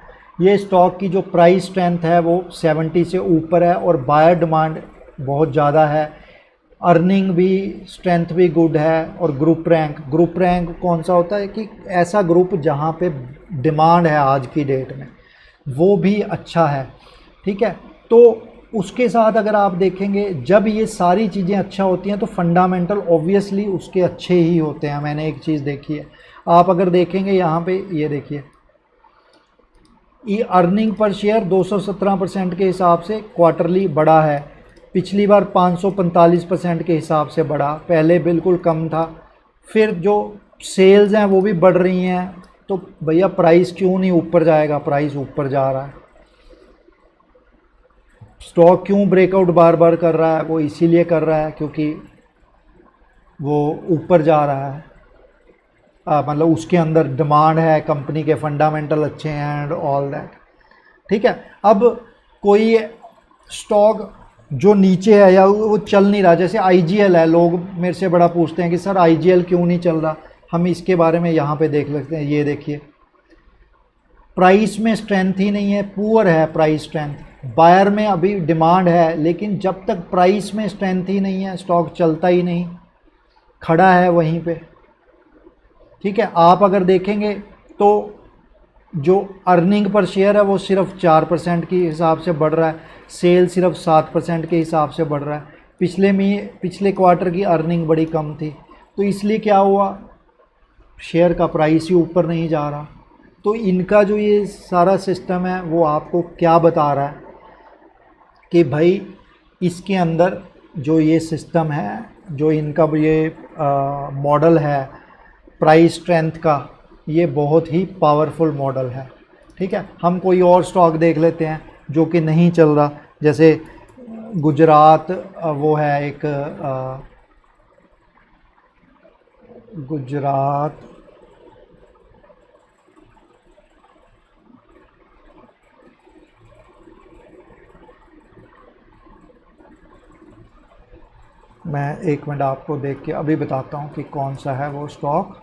ये स्टॉक की जो प्राइस स्ट्रेंथ है वो 70 से ऊपर है और बायर डिमांड बहुत ज़्यादा है। अर्निंग भी, स्ट्रेंथ भी गुड है। और ग्रुप रैंक कौन सा होता है कि ऐसा ग्रुप जहाँ पे डिमांड है आज की डेट में, वो भी अच्छा है, ठीक है। तो उसके साथ अगर आप देखेंगे, जब ये सारी चीज़ें अच्छा होती हैं तो फंडामेंटल ऑब्वियसली उसके अच्छे ही होते हैं। मैंने एक चीज़ देखी है, आप अगर देखेंगे यहाँ पे, ये देखिए, ये अर्निंग पर शेयर 217% के हिसाब से क्वार्टरली बढ़ा है। पिछली बार 545% के हिसाब से बढ़ा, पहले बिल्कुल कम था। फिर जो सेल्स हैं वो भी बढ़ रही हैं, तो भैया प्राइस क्यों नहीं ऊपर जाएगा? प्राइस ऊपर जा रहा है। स्टॉक क्यों ब्रेकआउट बार बार कर रहा है? वो इसीलिए कर रहा है क्योंकि वो ऊपर जा रहा है, मतलब उसके अंदर डिमांड है, कंपनी के फंडामेंटल अच्छे हैं एंड ऑल दैट, ठीक है। अब कोई स्टॉक जो नीचे है या वो चल नहीं रहा, जैसे आईजीएल है, लोग मेरे से बड़ा पूछते हैं कि सर आईजीएल क्यों नहीं चल रहा। हम इसके बारे में यहाँ पे देख लेते हैं। ये देखिए, प्राइस में स्ट्रेंथ ही नहीं है, पुअर है प्राइस स्ट्रेंथ। बायर में अभी डिमांड है, लेकिन जब तक प्राइस में स्ट्रेंथ ही नहीं है स्टॉक चलता ही नहीं, खड़ा है वहीं पे, ठीक है। आप अगर देखेंगे तो जो अर्निंग पर शेयर है वो सिर्फ 4% के हिसाब से बढ़ रहा है, सेल सिर्फ 7% के हिसाब से बढ़ रहा है। पिछले क्वार्टर की अर्निंग बड़ी कम थी, तो इसलिए क्या हुआ, शेयर का प्राइस ही ऊपर नहीं जा रहा। तो इनका जो ये सारा सिस्टम है वो आपको क्या बता रहा है कि भाई इसके अंदर जो ये सिस्टम है, जो इनका ये मॉडल है प्राइस स्ट्रेंथ का, ये बहुत ही पावरफुल मॉडल है, ठीक है। हम कोई और स्टॉक देख लेते हैं जो कि नहीं चल रहा, जैसे गुजरात, वो है एक गुजरात, मैं 1 मिनट आपको देख के अभी बताता हूँ कि कौन सा है वो स्टॉक।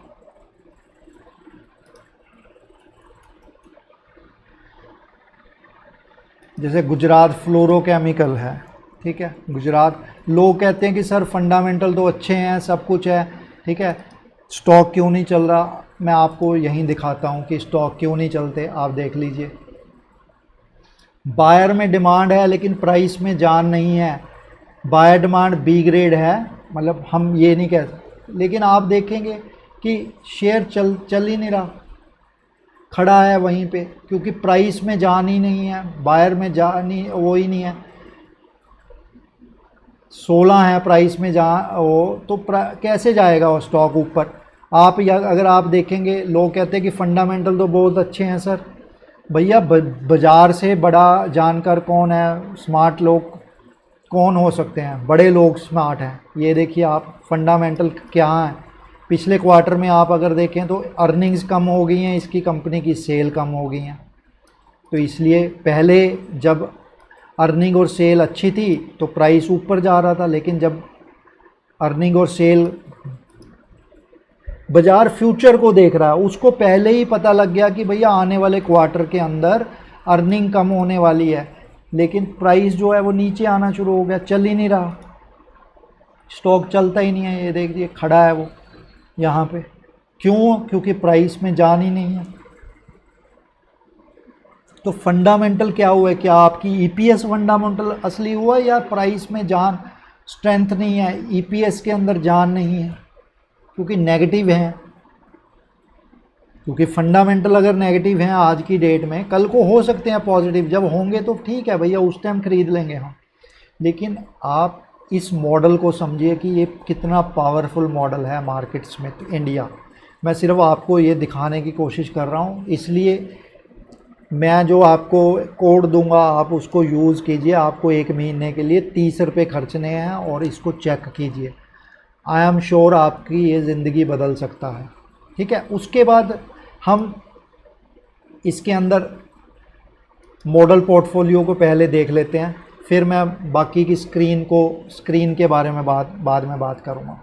जैसे गुजरात फ्लोरोकेमिकल है, ठीक है, गुजरात, लोग कहते हैं कि सर फंडामेंटल तो अच्छे हैं, सब कुछ है, ठीक है, स्टॉक क्यों नहीं चल रहा। मैं आपको यहीं दिखाता हूँ कि स्टॉक क्यों नहीं चलते, आप देख लीजिए। बायर में डिमांड है लेकिन प्राइस में जान नहीं है, बायर डिमांड बी ग्रेड है, मतलब हम ये नहीं कह सकते, लेकिन आप देखेंगे कि शेयर चल ही नहीं रहा, खड़ा है वहीं पे, क्योंकि प्राइस में जान ही नहीं है, बायर में जान ही वो ही नहीं है। 16 है प्राइस में जा वो, तो कैसे जाएगा वो स्टॉक ऊपर। आप या अगर आप देखेंगे, लोग कहते हैं कि फंडामेंटल तो बहुत अच्छे हैं सर, भैया बाज़ार से बड़ा जानकार कौन है, स्मार्ट लोग कौन हो सकते हैं, बड़े लोग स्मार्ट हैं। ये देखिए आप फंडामेंटल क्या है, पिछले क्वार्टर में आप अगर देखें तो अर्निंग्स कम हो गई हैं, इसकी कंपनी की सेल कम हो गई हैं। तो इसलिए पहले जब अर्निंग और सेल अच्छी थी तो प्राइस ऊपर जा रहा था, लेकिन जब अर्निंग और सेल, बाजार फ्यूचर को देख रहा है, उसको पहले ही पता लग गया कि भैया आने वाले क्वार्टर के अंदर अर्निंग कम होने वाली है, लेकिन प्राइस जो है वो नीचे आना शुरू हो गया, चल ही नहीं रहा, स्टॉक चलता ही नहीं है। ये देखिए खड़ा है वो यहाँ पे, क्यों? क्योंकि प्राइस में जान ही नहीं है। तो फंडामेंटल क्या हुआ है, क्या आपकी ईपीएस फंडामेंटल असली हुआ या प्राइस में जान, स्ट्रेंथ नहीं है, ईपीएस के अंदर जान नहीं है, क्योंकि नेगेटिव हैं। क्योंकि फंडामेंटल अगर नेगेटिव हैं आज की डेट में, कल को हो सकते हैं पॉजिटिव, जब होंगे तो ठीक है भैया, उस टाइम खरीद लेंगे हम। लेकिन आप इस मॉडल को समझिए कि ये कितना पावरफुल मॉडल है मार्केट स्मिथ इंडिया। मैं सिर्फ आपको ये दिखाने की कोशिश कर रहा हूँ, इसलिए मैं जो आपको कोड दूंगा आप उसको यूज़ कीजिए। आपको 1 महीने के लिए 30 रुपये खर्चने हैं और इसको चेक कीजिए। आई एम श्योर आपकी ये ज़िंदगी बदल सकता है, ठीक है। उसके बाद हम इसके अंदर मॉडल पोर्टफोलियो को पहले देख लेते हैं, फिर मैं बाकी की स्क्रीन के बारे में बाद में बात करूँगा,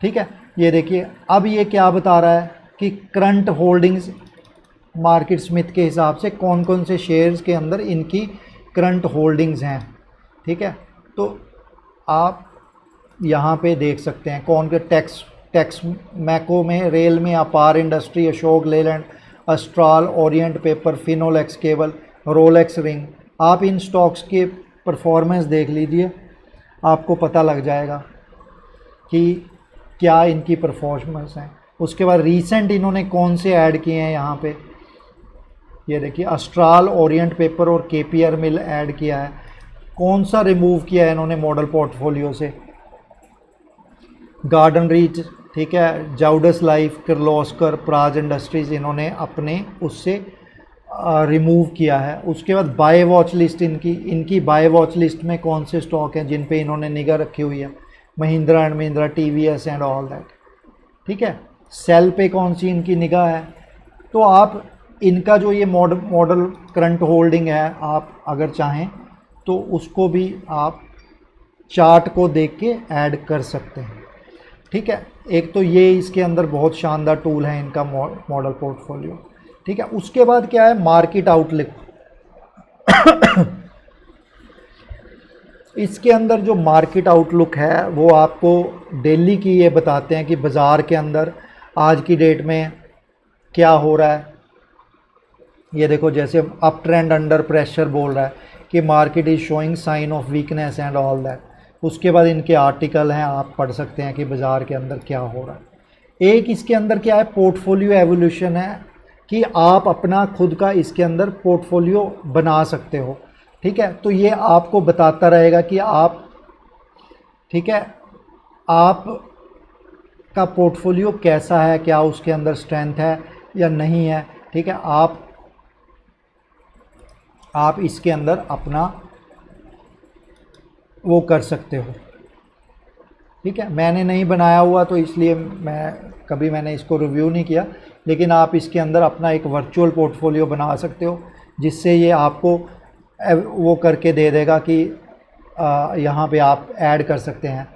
ठीक है। ये देखिए अब ये क्या बता रहा है कि करंट होल्डिंग्स मार्केट स्मिथ के हिसाब से कौन कौन से शेयर्स के अंदर इनकी करंट होल्डिंग्स हैं, ठीक है। तो आप यहाँ पे देख सकते हैं कौन के टैक्स मैको में, रेल में, Apar industry, Ashok Leyland, Astral, Orient paper, Finolex cable, Rolex ring. आप इन स्टॉक्स के परफॉर्मेंस देख लीजिए, आपको पता लग जाएगा कि क्या इनकी परफॉर्मेंस है। उसके बाद रीसेंट इन्होंने कौन से ऐड किए हैं यहाँ पे, ये देखिए अस्ट्राल, ओरिएंट पेपर और केपीआर मिल ऐड किया है। कौन सा रिमूव किया है इन्होंने मॉडल पोर्टफोलियो से, गार्डन रीच, ठीक है, जाउडस लाइफ, किर्लोस्कर, प्राज इंडस्ट्रीज़ इन्होंने अपने उससे रिमूव किया है। उसके बाद बाय वॉच लिस्ट, इनकी बाय वॉच लिस्ट में कौन से स्टॉक हैं जिन पे इन्होंने निगाह रखी हुई है, Mahindra and Mahindra, TVS and all that, ठीक है। सेल पे कौन सी इनकी निगाह है। तो आप इनका जो ये मॉडल करंट होल्डिंग है, आप अगर चाहें तो उसको भी आप चार्ट को देख के ऐड कर सकते हैं, ठीक है। एक तो ये इसके अंदर बहुत शानदार टूल है इनका मॉडल पोर्टफोलियो, ठीक है। उसके बाद क्या है, मार्केट आउटलुक। इसके अंदर जो मार्केट आउटलुक है वो आपको डेली की ये बताते हैं कि बाज़ार के अंदर आज की डेट में क्या हो रहा है। ये देखो जैसे अप ट्रेंड अंडर प्रेशर बोल रहा है कि market is showing sign of weakness and all that. उसके बाद इनके आर्टिकल हैं, आप पढ़ सकते हैं कि बाज़ार के अंदर क्या हो रहा है। एक इसके अंदर क्या है, पोर्टफोलियो एवोल्यूशन है कि आप अपना खुद का इसके अंदर पोर्टफोलियो बना सकते हो, ठीक है। तो ये आपको बताता रहेगा कि आप, ठीक है, आप का पोर्टफोलियो कैसा है, क्या उसके अंदर स्ट्रेंथ है या नहीं है, ठीक है। आप इसके अंदर अपना वो कर सकते हो, ठीक है। मैंने नहीं बनाया हुआ तो इसलिए मैंने इसको रिव्यू नहीं किया, लेकिन आप इसके अंदर अपना एक वर्चुअल पोर्टफोलियो बना सकते हो, जिससे ये आपको वो करके दे देगा कि यहाँ पे आप ऐड कर सकते हैं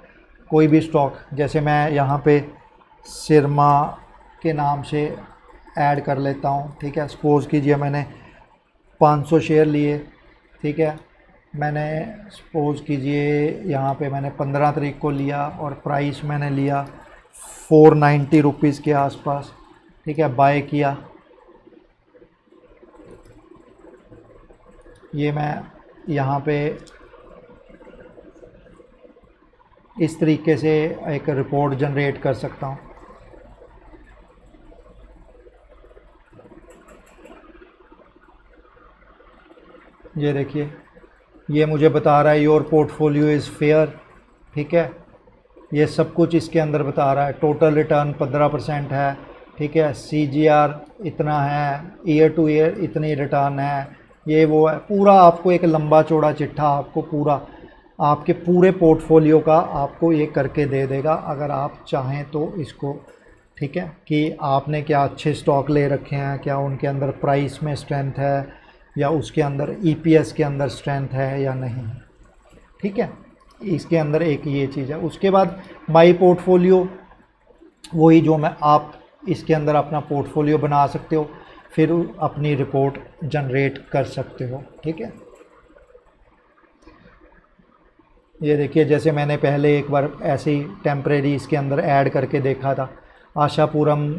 कोई भी स्टॉक। जैसे मैं यहाँ पे सिरमा के नाम से ऐड कर लेता हूँ, ठीक है। सपोज़ कीजिए मैंने 500 शेयर लिए, ठीक है। मैंने सपोज कीजिए यहाँ पे मैंने 15 तारीख को लिया और प्राइस मैंने लिया 490 रुपीज़ के आसपास, ठीक है, बाय किया। ये मैं यहाँ पे इस तरीके से एक रिपोर्ट जनरेट कर सकता हूँ। ये देखिए, ये मुझे बता रहा है योर पोर्टफोलियो इज़ फेयर, ठीक है। ये सब कुछ इसके अंदर बता रहा है। टोटल रिटर्न 15% है, ठीक है। CGR इतना है, ईयर टू ईयर इतनी रिटर्न है, ये वो है। पूरा आपको एक लंबा चौड़ा चिट्ठा आपको पूरा आपके पूरे पोर्टफोलियो का आपको ये करके दे देगा, अगर आप चाहें तो इसको, ठीक है, कि आपने क्या अच्छे स्टॉक ले रखे हैं, क्या उनके अंदर प्राइस में स्ट्रेंथ है या उसके अंदर EPS के अंदर स्ट्रेंथ है या नहीं, ठीक है। इसके अंदर एक ये चीज़ है। उसके बाद माई पोर्टफोलियो, वही जो मैं आप इसके अंदर अपना पोर्टफोलियो बना सकते हो, फिर अपनी रिपोर्ट जनरेट कर सकते हो, ठीक है। ये देखिए, जैसे मैंने पहले एक बार ऐसे ही टेम्परेरी इसके अंदर ऐड करके देखा था, आशापुरम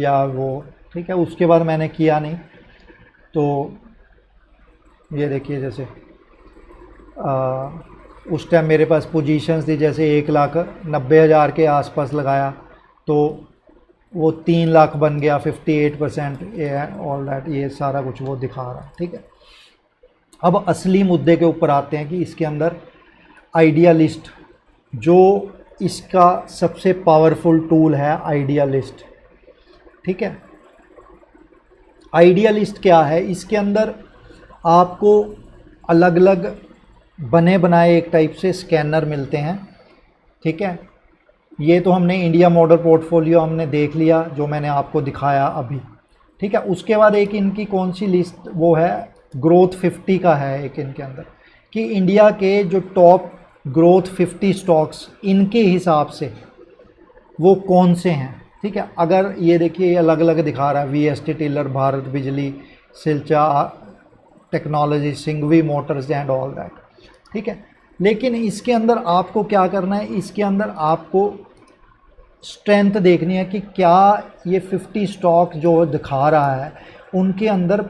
या वो, ठीक है। उसके बाद मैंने किया नहीं। तो ये देखिए, जैसे उस टाइम मेरे पास पोजीशंस थी, जैसे 1,90,000 के आसपास लगाया तो वो 3 लाख बन गया, 58%, ऑल दैट, ये सारा कुछ वो दिखा रहा है, ठीक है। अब असली मुद्दे के ऊपर आते हैं कि इसके अंदर आइडिया लिस्ट, जो इसका सबसे पावरफुल टूल है, आइडिया लिस्ट, ठीक है। आइडिया लिस्ट क्या है? इसके अंदर आपको अलग अलग बने बनाए एक टाइप से स्कैनर मिलते हैं, ठीक है। ये तो हमने इंडिया मॉडल पोर्टफोलियो हमने देख लिया, जो मैंने आपको दिखाया अभी, ठीक है। उसके बाद एक इनकी कौन सी लिस्ट वो है, ग्रोथ 50 का है एक इनके अंदर, कि इंडिया के जो टॉप ग्रोथ 50 स्टॉक्स इनके हिसाब से वो कौन से हैं, ठीक है। अगर ये देखिए, ये अलग अलग दिखा रहा है, VST tiller, Bharat Bijlee, Shilchar technology, Singhvi motors and all that, ठीक है। लेकिन इसके अंदर आपको क्या करना है, इसके अंदर आपको स्ट्रेंथ देखनी है कि क्या ये 50 स्टॉक जो दिखा रहा है उनके अंदर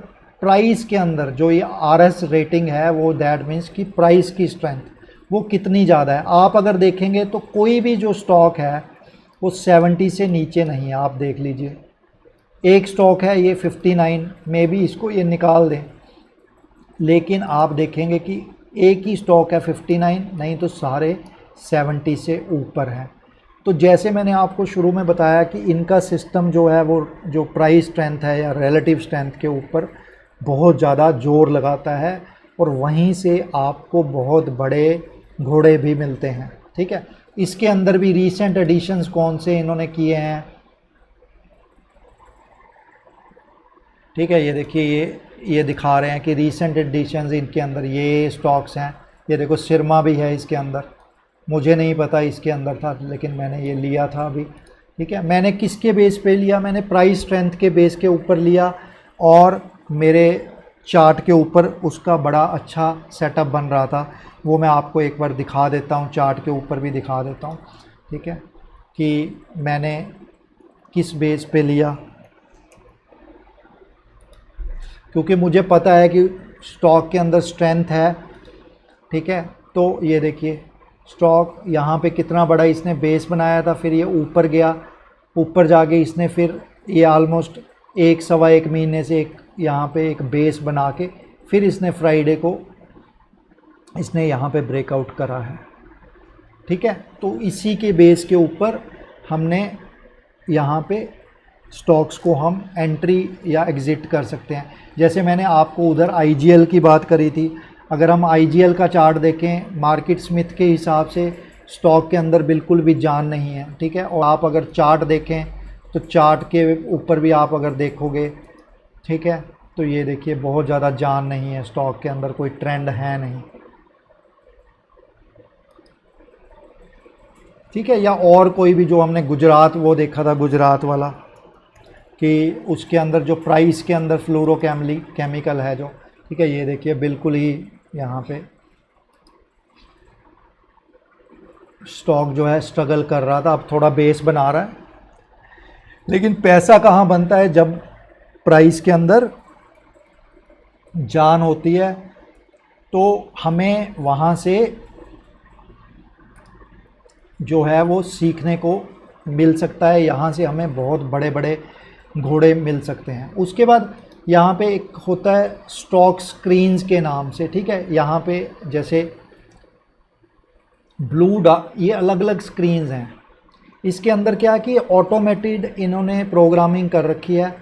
प्राइस के अंदर जो ये RS रेटिंग है, वो दैट मीन्स कि प्राइस की स्ट्रेंथ वो कितनी ज़्यादा है। आप अगर देखेंगे तो कोई भी जो स्टॉक है वो 70 से नीचे नहीं है। आप देख लीजिए, एक स्टॉक है ये 59 में भी, इसको ये निकाल दें, लेकिन आप देखेंगे कि एक ही स्टॉक है 59, नहीं तो सारे 70 से ऊपर हैं। तो जैसे मैंने आपको शुरू में बताया कि इनका सिस्टम जो है वो जो प्राइस स्ट्रेंथ है या रिलेटिव स्ट्रेंथ के ऊपर बहुत ज़्यादा जोर लगाता है, और वहीं से आपको बहुत बड़े घोड़े भी मिलते हैं, ठीक है। इसके अंदर भी रीसेंट एडिशंस कौन से इन्होंने किए हैं, ठीक है। ये देखिए, ये दिखा रहे हैं कि रीसेंट एडिशंस इनके अंदर ये स्टॉक्स हैं। ये देखो, सिरमा भी है इसके अंदर, मुझे नहीं पता इसके अंदर था, लेकिन मैंने ये लिया था अभी, ठीक है। मैंने किसके बेस पे लिया, मैंने प्राइस स्ट्रेंथ के बेस के ऊपर लिया, और मेरे चार्ट के ऊपर उसका बड़ा अच्छा सेटअप बन रहा था। वो मैं आपको एक बार दिखा देता हूँ, चार्ट के ऊपर भी दिखा देता हूँ, ठीक है, कि मैंने किस बेस पे लिया, क्योंकि मुझे पता है कि स्टॉक के अंदर स्ट्रेंथ है, ठीक है। तो ये देखिए, स्टॉक यहाँ पे कितना बड़ा इसने बेस बनाया था, फिर ये ऊपर गया, ऊपर जाके इसने फिर ये ऑलमोस्ट 1-1.25 महीने से एक यहाँ पे एक बेस बना के फिर इसने फ्राइडे को इसने यहाँ पे ब्रेकआउट करा है, ठीक है। तो इसी के बेस के ऊपर हमने यहाँ पे स्टॉक्स को हम एंट्री या एग्ज़िट कर सकते हैं। जैसे मैंने आपको उधर IGL की बात करी थी, अगर हम IGL का चार्ट देखें, मार्केट स्मिथ के हिसाब से स्टॉक के अंदर बिल्कुल भी जान नहीं है, ठीक है। और आप अगर चार्ट देखें तो चार्ट के ऊपर भी आप अगर देखोगे, ठीक है, तो ये देखिए बहुत ज़्यादा जान नहीं है स्टॉक के अंदर, कोई ट्रेंड है नहीं, ठीक है। या और कोई भी, जो हमने गुजरात वो देखा था, गुजरात वाला, कि उसके अंदर जो प्राइस के अंदर फ्लोरोकेमिकल है जो, ठीक है, ये देखिए बिल्कुल ही यहाँ पे स्टॉक जो है स्ट्रगल कर रहा था, अब थोड़ा बेस बना रहा है। लेकिन पैसा कहाँ बनता है? जब प्राइस के अंदर जान होती है, तो हमें वहाँ से जो है वो सीखने को मिल सकता है। यहाँ से हमें बहुत बड़े बड़े घोड़े मिल सकते हैं। उसके बाद यहाँ पे एक होता है स्टॉक स्क्रीन्स के नाम से, ठीक है। यहाँ पे जैसे ये अलग अलग स्क्रीन्स हैं। इसके अंदर क्या है कि ऑटोमेटेड इन्होंने प्रोग्रामिंग कर रखी है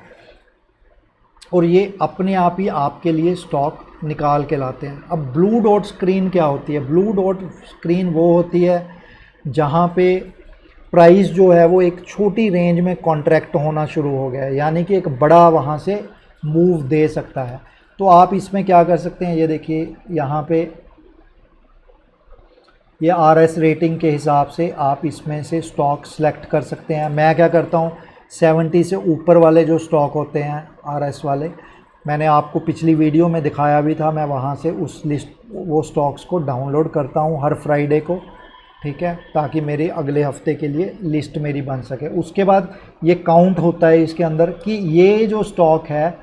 और ये अपने आप ही आपके लिए स्टॉक निकाल के लाते हैं। अब ब्लू डॉट स्क्रीन क्या होती है? ब्लू डॉट स्क्रीन वो होती है जहाँ पे प्राइस जो है वो एक छोटी रेंज में कॉन्ट्रैक्ट होना शुरू हो गया है, यानी कि एक बड़ा वहाँ से मूव दे सकता है। तो आप इसमें क्या कर सकते हैं, ये देखिए यहाँ पे ये RS रेटिंग के हिसाब से आप इसमें से स्टॉक सेलेक्ट कर सकते हैं। मैं क्या करता हूँ, 70 से ऊपर वाले जो स्टॉक होते हैं RS वाले, मैंने आपको पिछली वीडियो में दिखाया भी था, मैं वहाँ से उस लिस्ट वो स्टॉक्स को डाउनलोड करता हूँ हर फ्राइडे को, ठीक है, ताकि मेरे अगले हफ्ते के लिए लिस्ट मेरी बन सके। उसके बाद ये काउंट होता है इसके अंदर कि ये जो स्टॉक है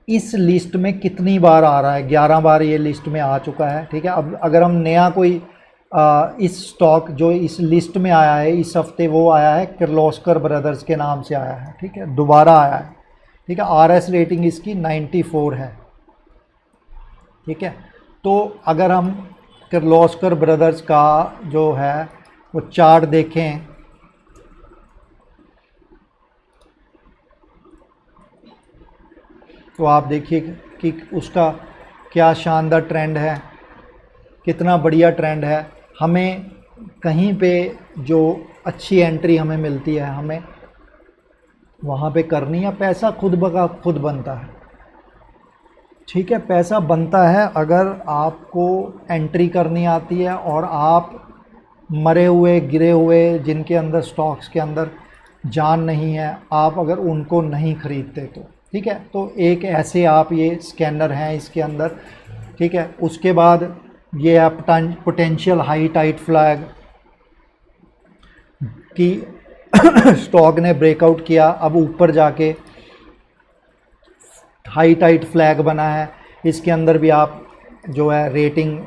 इस लिस्ट में कितनी बार आ रहा है। 11 बार ये लिस्ट में आ चुका है, ठीक है। अब अगर हम नया कोई इस स्टॉक जो इस लिस्ट में आया है इस हफ्ते, वो आया है किर्लोस्कर ब्रदर्स के नाम से आया है, ठीक है, दोबारा आया है, ठीक है। RS रेटिंग इसकी 94 है, ठीक है। तो अगर हम किर्लोस्कर ब्रदर्स का जो है वो चार्ट देखें तो आप देखिए कि उसका क्या शानदार ट्रेंड है, कितना बढ़िया ट्रेंड है। हमें कहीं पे जो अच्छी एंट्री हमें मिलती है, हमें वहाँ पे करनी है। पैसा खुद बका खुद बनता है, ठीक है। पैसा बनता है अगर आपको एंट्री करनी आती है और आप मरे हुए गिरे हुए जिनके अंदर स्टॉक्स के अंदर जान नहीं है, आप अगर उनको नहीं खरीदते तो, ठीक है। तो एक ऐसे आप ये स्कैनर हैं इसके अंदर, ठीक है। उसके बाद ये है पोटेंशियल हाई टाइट फ्लैग कि स्टॉक ने ब्रेकआउट किया, अब ऊपर जाके हाई टाइट फ्लैग बना है। इसके अंदर भी आप जो है रेटिंग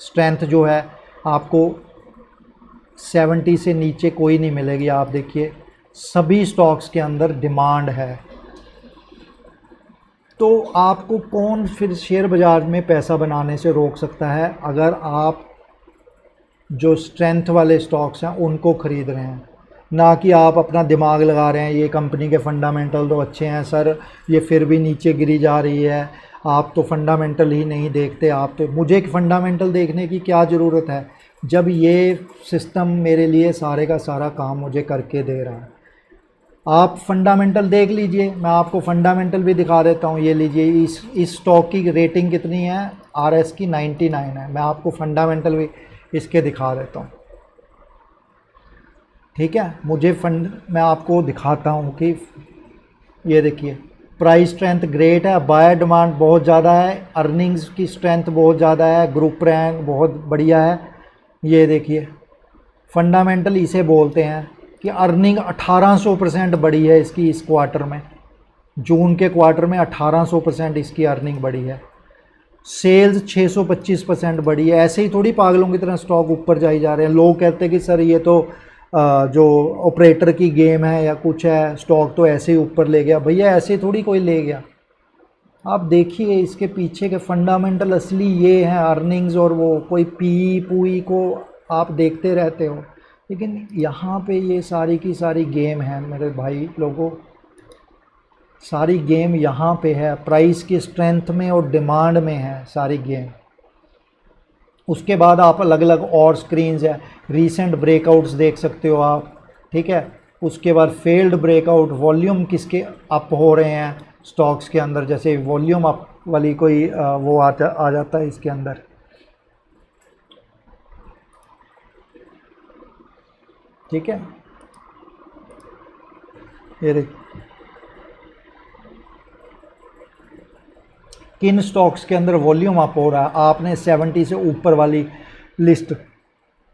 स्ट्रेंथ जो है आपको 70 से नीचे कोई नहीं मिलेगी। आप देखिए सभी स्टॉक्स के अंदर डिमांड है। तो आपको कौन फिर शेयर बाज़ार में पैसा बनाने से रोक सकता है? अगर आप जो स्ट्रेंथ वाले स्टॉक्स हैं उनको ख़रीद रहे हैं, ना कि आप अपना दिमाग लगा रहे हैं ये कंपनी के फंडामेंटल तो अच्छे हैं सर, ये फिर भी नीचे गिरी जा रही है, आप तो फंडामेंटल ही नहीं देखते। आप तो, मुझे फंडामेंटल देखने की क्या ज़रूरत है जब ये सिस्टम मेरे लिए सारे का सारा काम मुझे करके दे रहा है। आप फंडामेंटल देख लीजिए, मैं आपको फंडामेंटल भी दिखा देता हूँ। ये लीजिए, इस स्टॉक की रेटिंग कितनी है? RS की 99 है। मैं आपको फंडामेंटल भी इसके दिखा देता हूँ, ठीक है। मैं आपको दिखाता हूँ कि ये देखिए प्राइस स्ट्रेंथ ग्रेट है, बायर डिमांड बहुत ज़्यादा है, अर्निंग्स की स्ट्रेंथ बहुत ज़्यादा है, ग्रुप रैंक बहुत बढ़िया है। ये देखिए फंडामेंटल इसे बोलते हैं कि अर्निंग 1800% बढ़ी है इसकी इस क्वार्टर में, जून के क्वार्टर में 1800% इसकी अर्निंग बढ़ी है। सेल्स 625% बढ़ी है। ऐसे ही थोड़ी पागलों की तरह स्टॉक ऊपर जाई जा रहे हैं। लोग कहते हैं कि सर ये तो जो ऑपरेटर की गेम है या कुछ है, स्टॉक तो ऐसे ही ऊपर ले गया। भैया ऐसे थोड़ी कोई ले गया, आप देखिए इसके पीछे के फंडामेंटल असली ये हैं अर्निंग्स, और वो कोई पी पुई को आप देखते रहते हो। लेकिन यहाँ पे ये सारी की सारी गेम है मेरे भाई लोगों, सारी गेम यहाँ पे है, प्राइस की स्ट्रेंथ में और डिमांड में है सारी गेम। उसके बाद आप अलग अलग और स्क्रीन्स है, रीसेंट ब्रेकआउट्स देख सकते हो आप, ठीक है। उसके बाद फेल्ड ब्रेकआउट, वॉल्यूम किसके अप हो रहे हैं स्टॉक्स के अंदर, जैसे वॉल्यूम अप वाली कोई वो आ जाता है इसके अंदर, ठीक है। ये देख, किन स्टॉक्स के अंदर वॉल्यूम अप हो रहा है, आपने 70 से ऊपर वाली लिस्ट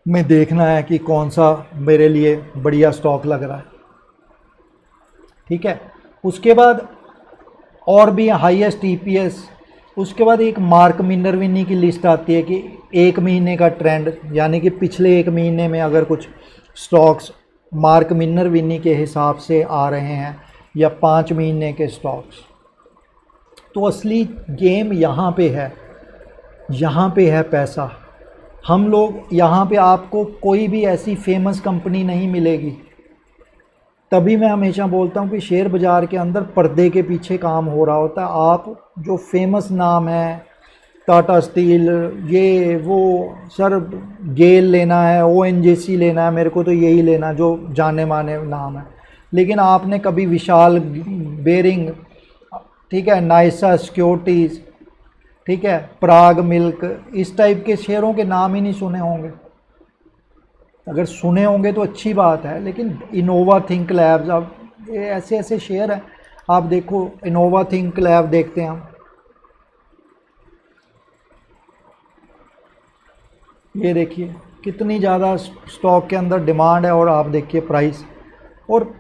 में देखना है कि कौन सा मेरे लिए बढ़िया स्टॉक लग रहा है। ठीक है, उसके बाद और भी हाईएस्ट ईपीएस, उसके बाद एक मार्क मिनरविनी की लिस्ट आती है कि एक महीने का ट्रेंड, यानी कि पिछले एक महीने में अगर कुछ स्टॉक्स मार्क मिनरविनी के हिसाब से आ रहे हैं या 5 महीने के स्टॉक्स, तो असली गेम यहाँ पे है, यहाँ पे है पैसा। हम लोग यहाँ पे आपको कोई भी ऐसी फेमस कंपनी नहीं मिलेगी। तभी मैं हमेशा बोलता हूँ कि शेयर बाज़ार के अंदर पर्दे के पीछे काम हो रहा होता है। आप जो फेमस नाम है, टाटा स्टील, ये वो, सर गेल लेना है, ओएनजीसी लेना है, मेरे को तो यही लेना जो जाने माने नाम है, लेकिन आपने कभी विशाल बेरिंग, ठीक है, नाइसा सिक्योरिटीज़, ठीक है, पराग मिल्क, इस टाइप के शेयरों के नाम ही नहीं सुने होंगे। अगर सुने होंगे तो अच्छी बात है, लेकिन इनोवा थिंक लैब्स, अब ये ऐसे ऐसे शेयर हैं, आप देखो इनोवा थिंक लैब देखते हैं हम, ये देखिए कितनी ज़्यादा स्टॉक के अंदर डिमांड है और आप देखिए प्राइस, और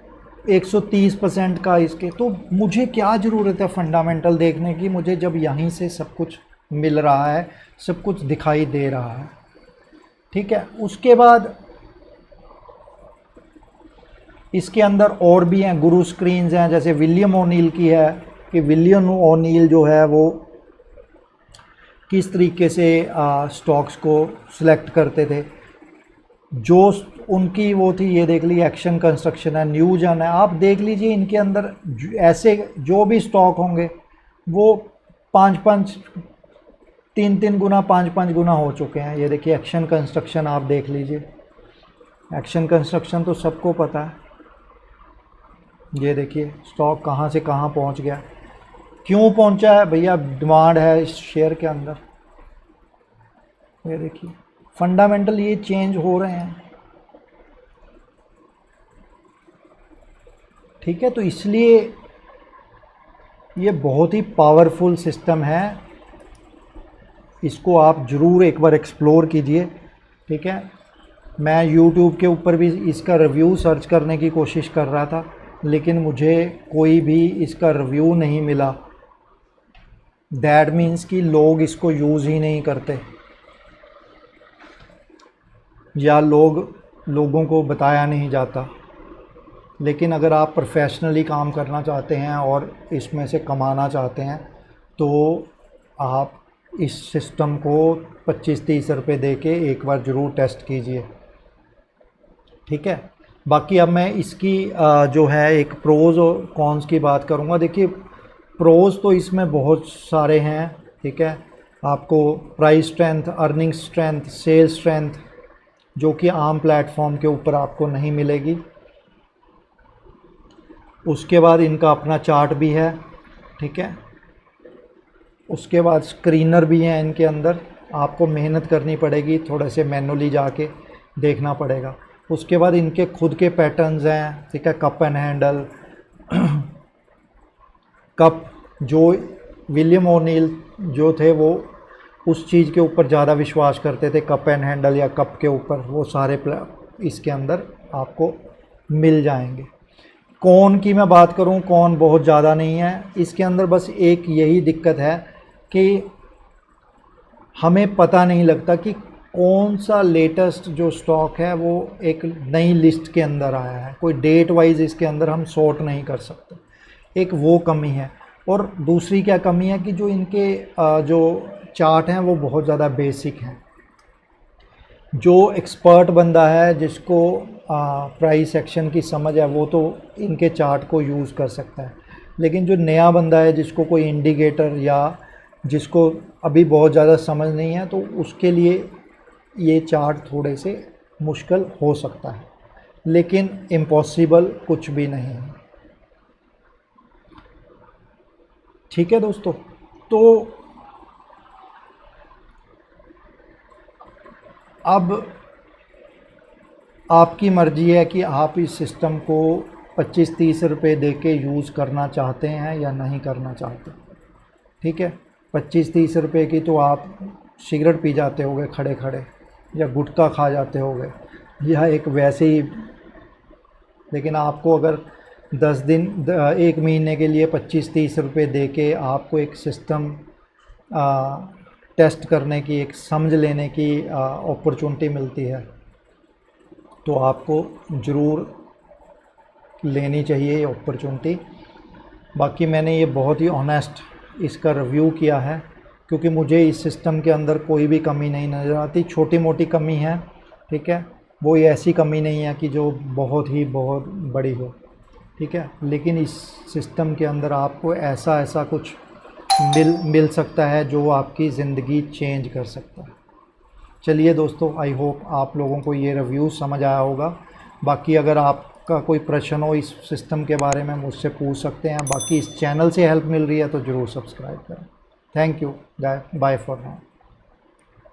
130% का इसके। तो मुझे क्या ज़रूरत है फंडामेंटल देखने की, मुझे जब यहीं से सब कुछ मिल रहा है, सब कुछ दिखाई दे रहा है। ठीक है, उसके बाद इसके अंदर और भी हैं, गुरु स्क्रीन्स हैं, जैसे विलियम ओनील की है कि विलियम ओनील जो है वो किस तरीके से स्टॉक्स को सिलेक्ट करते थे, जो उनकी वो थी, ये देख लीजिए एक्शन कंस्ट्रक्शन है, न्यूजन है, आप देख लीजिए इनके अंदर ऐसे जो भी स्टॉक होंगे वो 5-5, 3-3 गुना, 5-5 गुना हो चुके हैं। ये देखिए एक्शन कंस्ट्रक्शन आप देख लीजिए, एक्शन कंस्ट्रक्शन तो सबको पता है। ये देखिए स्टॉक कहाँ से कहाँ पहुँच गया, क्यों पहुँचा है भैया, डिमांड है इस शेयर के अंदर। ये देखिए फंडामेंटल ये चेंज हो रहे हैं। ठीक है, तो इसलिए ये बहुत ही पावरफुल सिस्टम है, इसको आप ज़रूर एक बार एक्सप्लोर कीजिए। ठीक है, मैं YouTube के ऊपर भी इसका रिव्यू सर्च करने की कोशिश कर रहा था, लेकिन मुझे कोई भी इसका रिव्यू नहीं मिला। दैट मीन्स कि लोग इसको यूज़ ही नहीं करते, या लोगों को बताया नहीं जाता। लेकिन अगर आप प्रोफेशनली काम करना चाहते हैं और इसमें से कमाना चाहते हैं, तो आप इस सिस्टम को 25-30 रुपये दे के एक बार ज़रूर टेस्ट कीजिए। ठीक है, बाकी अब मैं इसकी जो है एक प्रोज़ और कॉन्स की बात करूँगा। देखिए प्रोज़ तो इसमें बहुत सारे हैं। ठीक है, आपको price strength, earning strength, sale strength, जो कि आम प्लेटफॉर्म के ऊपर आपको नहीं मिलेगी। उसके बाद इनका अपना चार्ट भी है। ठीक है, उसके बाद स्क्रीनर भी हैं इनके अंदर, आपको मेहनत करनी पड़ेगी, थोड़े से मैनुअली जाके देखना पड़ेगा। उसके बाद इनके खुद के पैटर्न्स हैं। ठीक है, कप एंड हैंडल, कप, जो विलियम ओनील जो थे वो उस चीज़ के ऊपर ज़्यादा विश्वास करते थे, कप एंड हैंडल या कप के ऊपर, वो सारे इसके अंदर आपको मिल जाएंगे। कौन की मैं बात करूं, कौन बहुत ज़्यादा नहीं है इसके अंदर, बस एक यही दिक्कत है कि हमें पता नहीं लगता कि कौन सा लेटेस्ट जो स्टॉक है वो एक नई लिस्ट के अंदर आया है, कोई डेट वाइज इसके अंदर हम सॉर्ट नहीं कर सकते, एक वो कमी है। और दूसरी क्या कमी है कि जो इनके जो चार्ट हैं वो बहुत ज़्यादा बेसिक हैं। जो एक्सपर्ट बंदा है, जिसको प्राइस एक्शन की समझ है, वो तो इनके चार्ट को यूज़ कर सकता है, लेकिन जो नया बंदा है, जिसको कोई इंडिकेटर या जिसको अभी बहुत ज़्यादा समझ नहीं है, तो उसके लिए ये चार्ट थोड़े से मुश्किल हो सकता है, लेकिन इम्पॉसिबल कुछ भी नहीं है। ठीक है दोस्तों, तो अब आपकी मर्ज़ी है कि आप इस सिस्टम को 25-30 रुपये दे के यूज़ करना चाहते हैं या नहीं करना चाहते। ठीक है, 25-30 रुपए की तो आप सिगरेट पी जाते होगे खड़े खड़े, या गुटखा खा जाते होगे, या एक वैसे ही। लेकिन आपको अगर 10 दिन 1 महीने के लिए 25-30 रुपए दे के आपको एक सिस्टम टेस्ट करने की, एक समझ लेने की अपॉर्चुनिटी मिलती है, तो आपको ज़रूर लेनी चाहिए ये अपॉर्चुनिटी। बाकी मैंने ये बहुत ही ऑनेस्ट इसका रिव्यू किया है, क्योंकि मुझे इस सिस्टम के अंदर कोई भी कमी नहीं नज़र आती। छोटी मोटी कमी है, ठीक है, वो ये ऐसी कमी नहीं है कि जो बहुत बड़ी हो, ठीक है। लेकिन इस सिस्टम के अंदर आपको ऐसा कुछ मिल सकता है जो आपकी ज़िंदगी चेंज कर सकता है। चलिए दोस्तों, आई होप आप लोगों को ये रिव्यू समझ आया होगा। बाकी अगर आपका कोई प्रश्न हो इस सिस्टम के बारे में, मुझसे पूछ सकते हैं। बाकी इस चैनल से हेल्प मिल रही है तो ज़रूर सब्सक्राइब करें। Thank you, bye for now.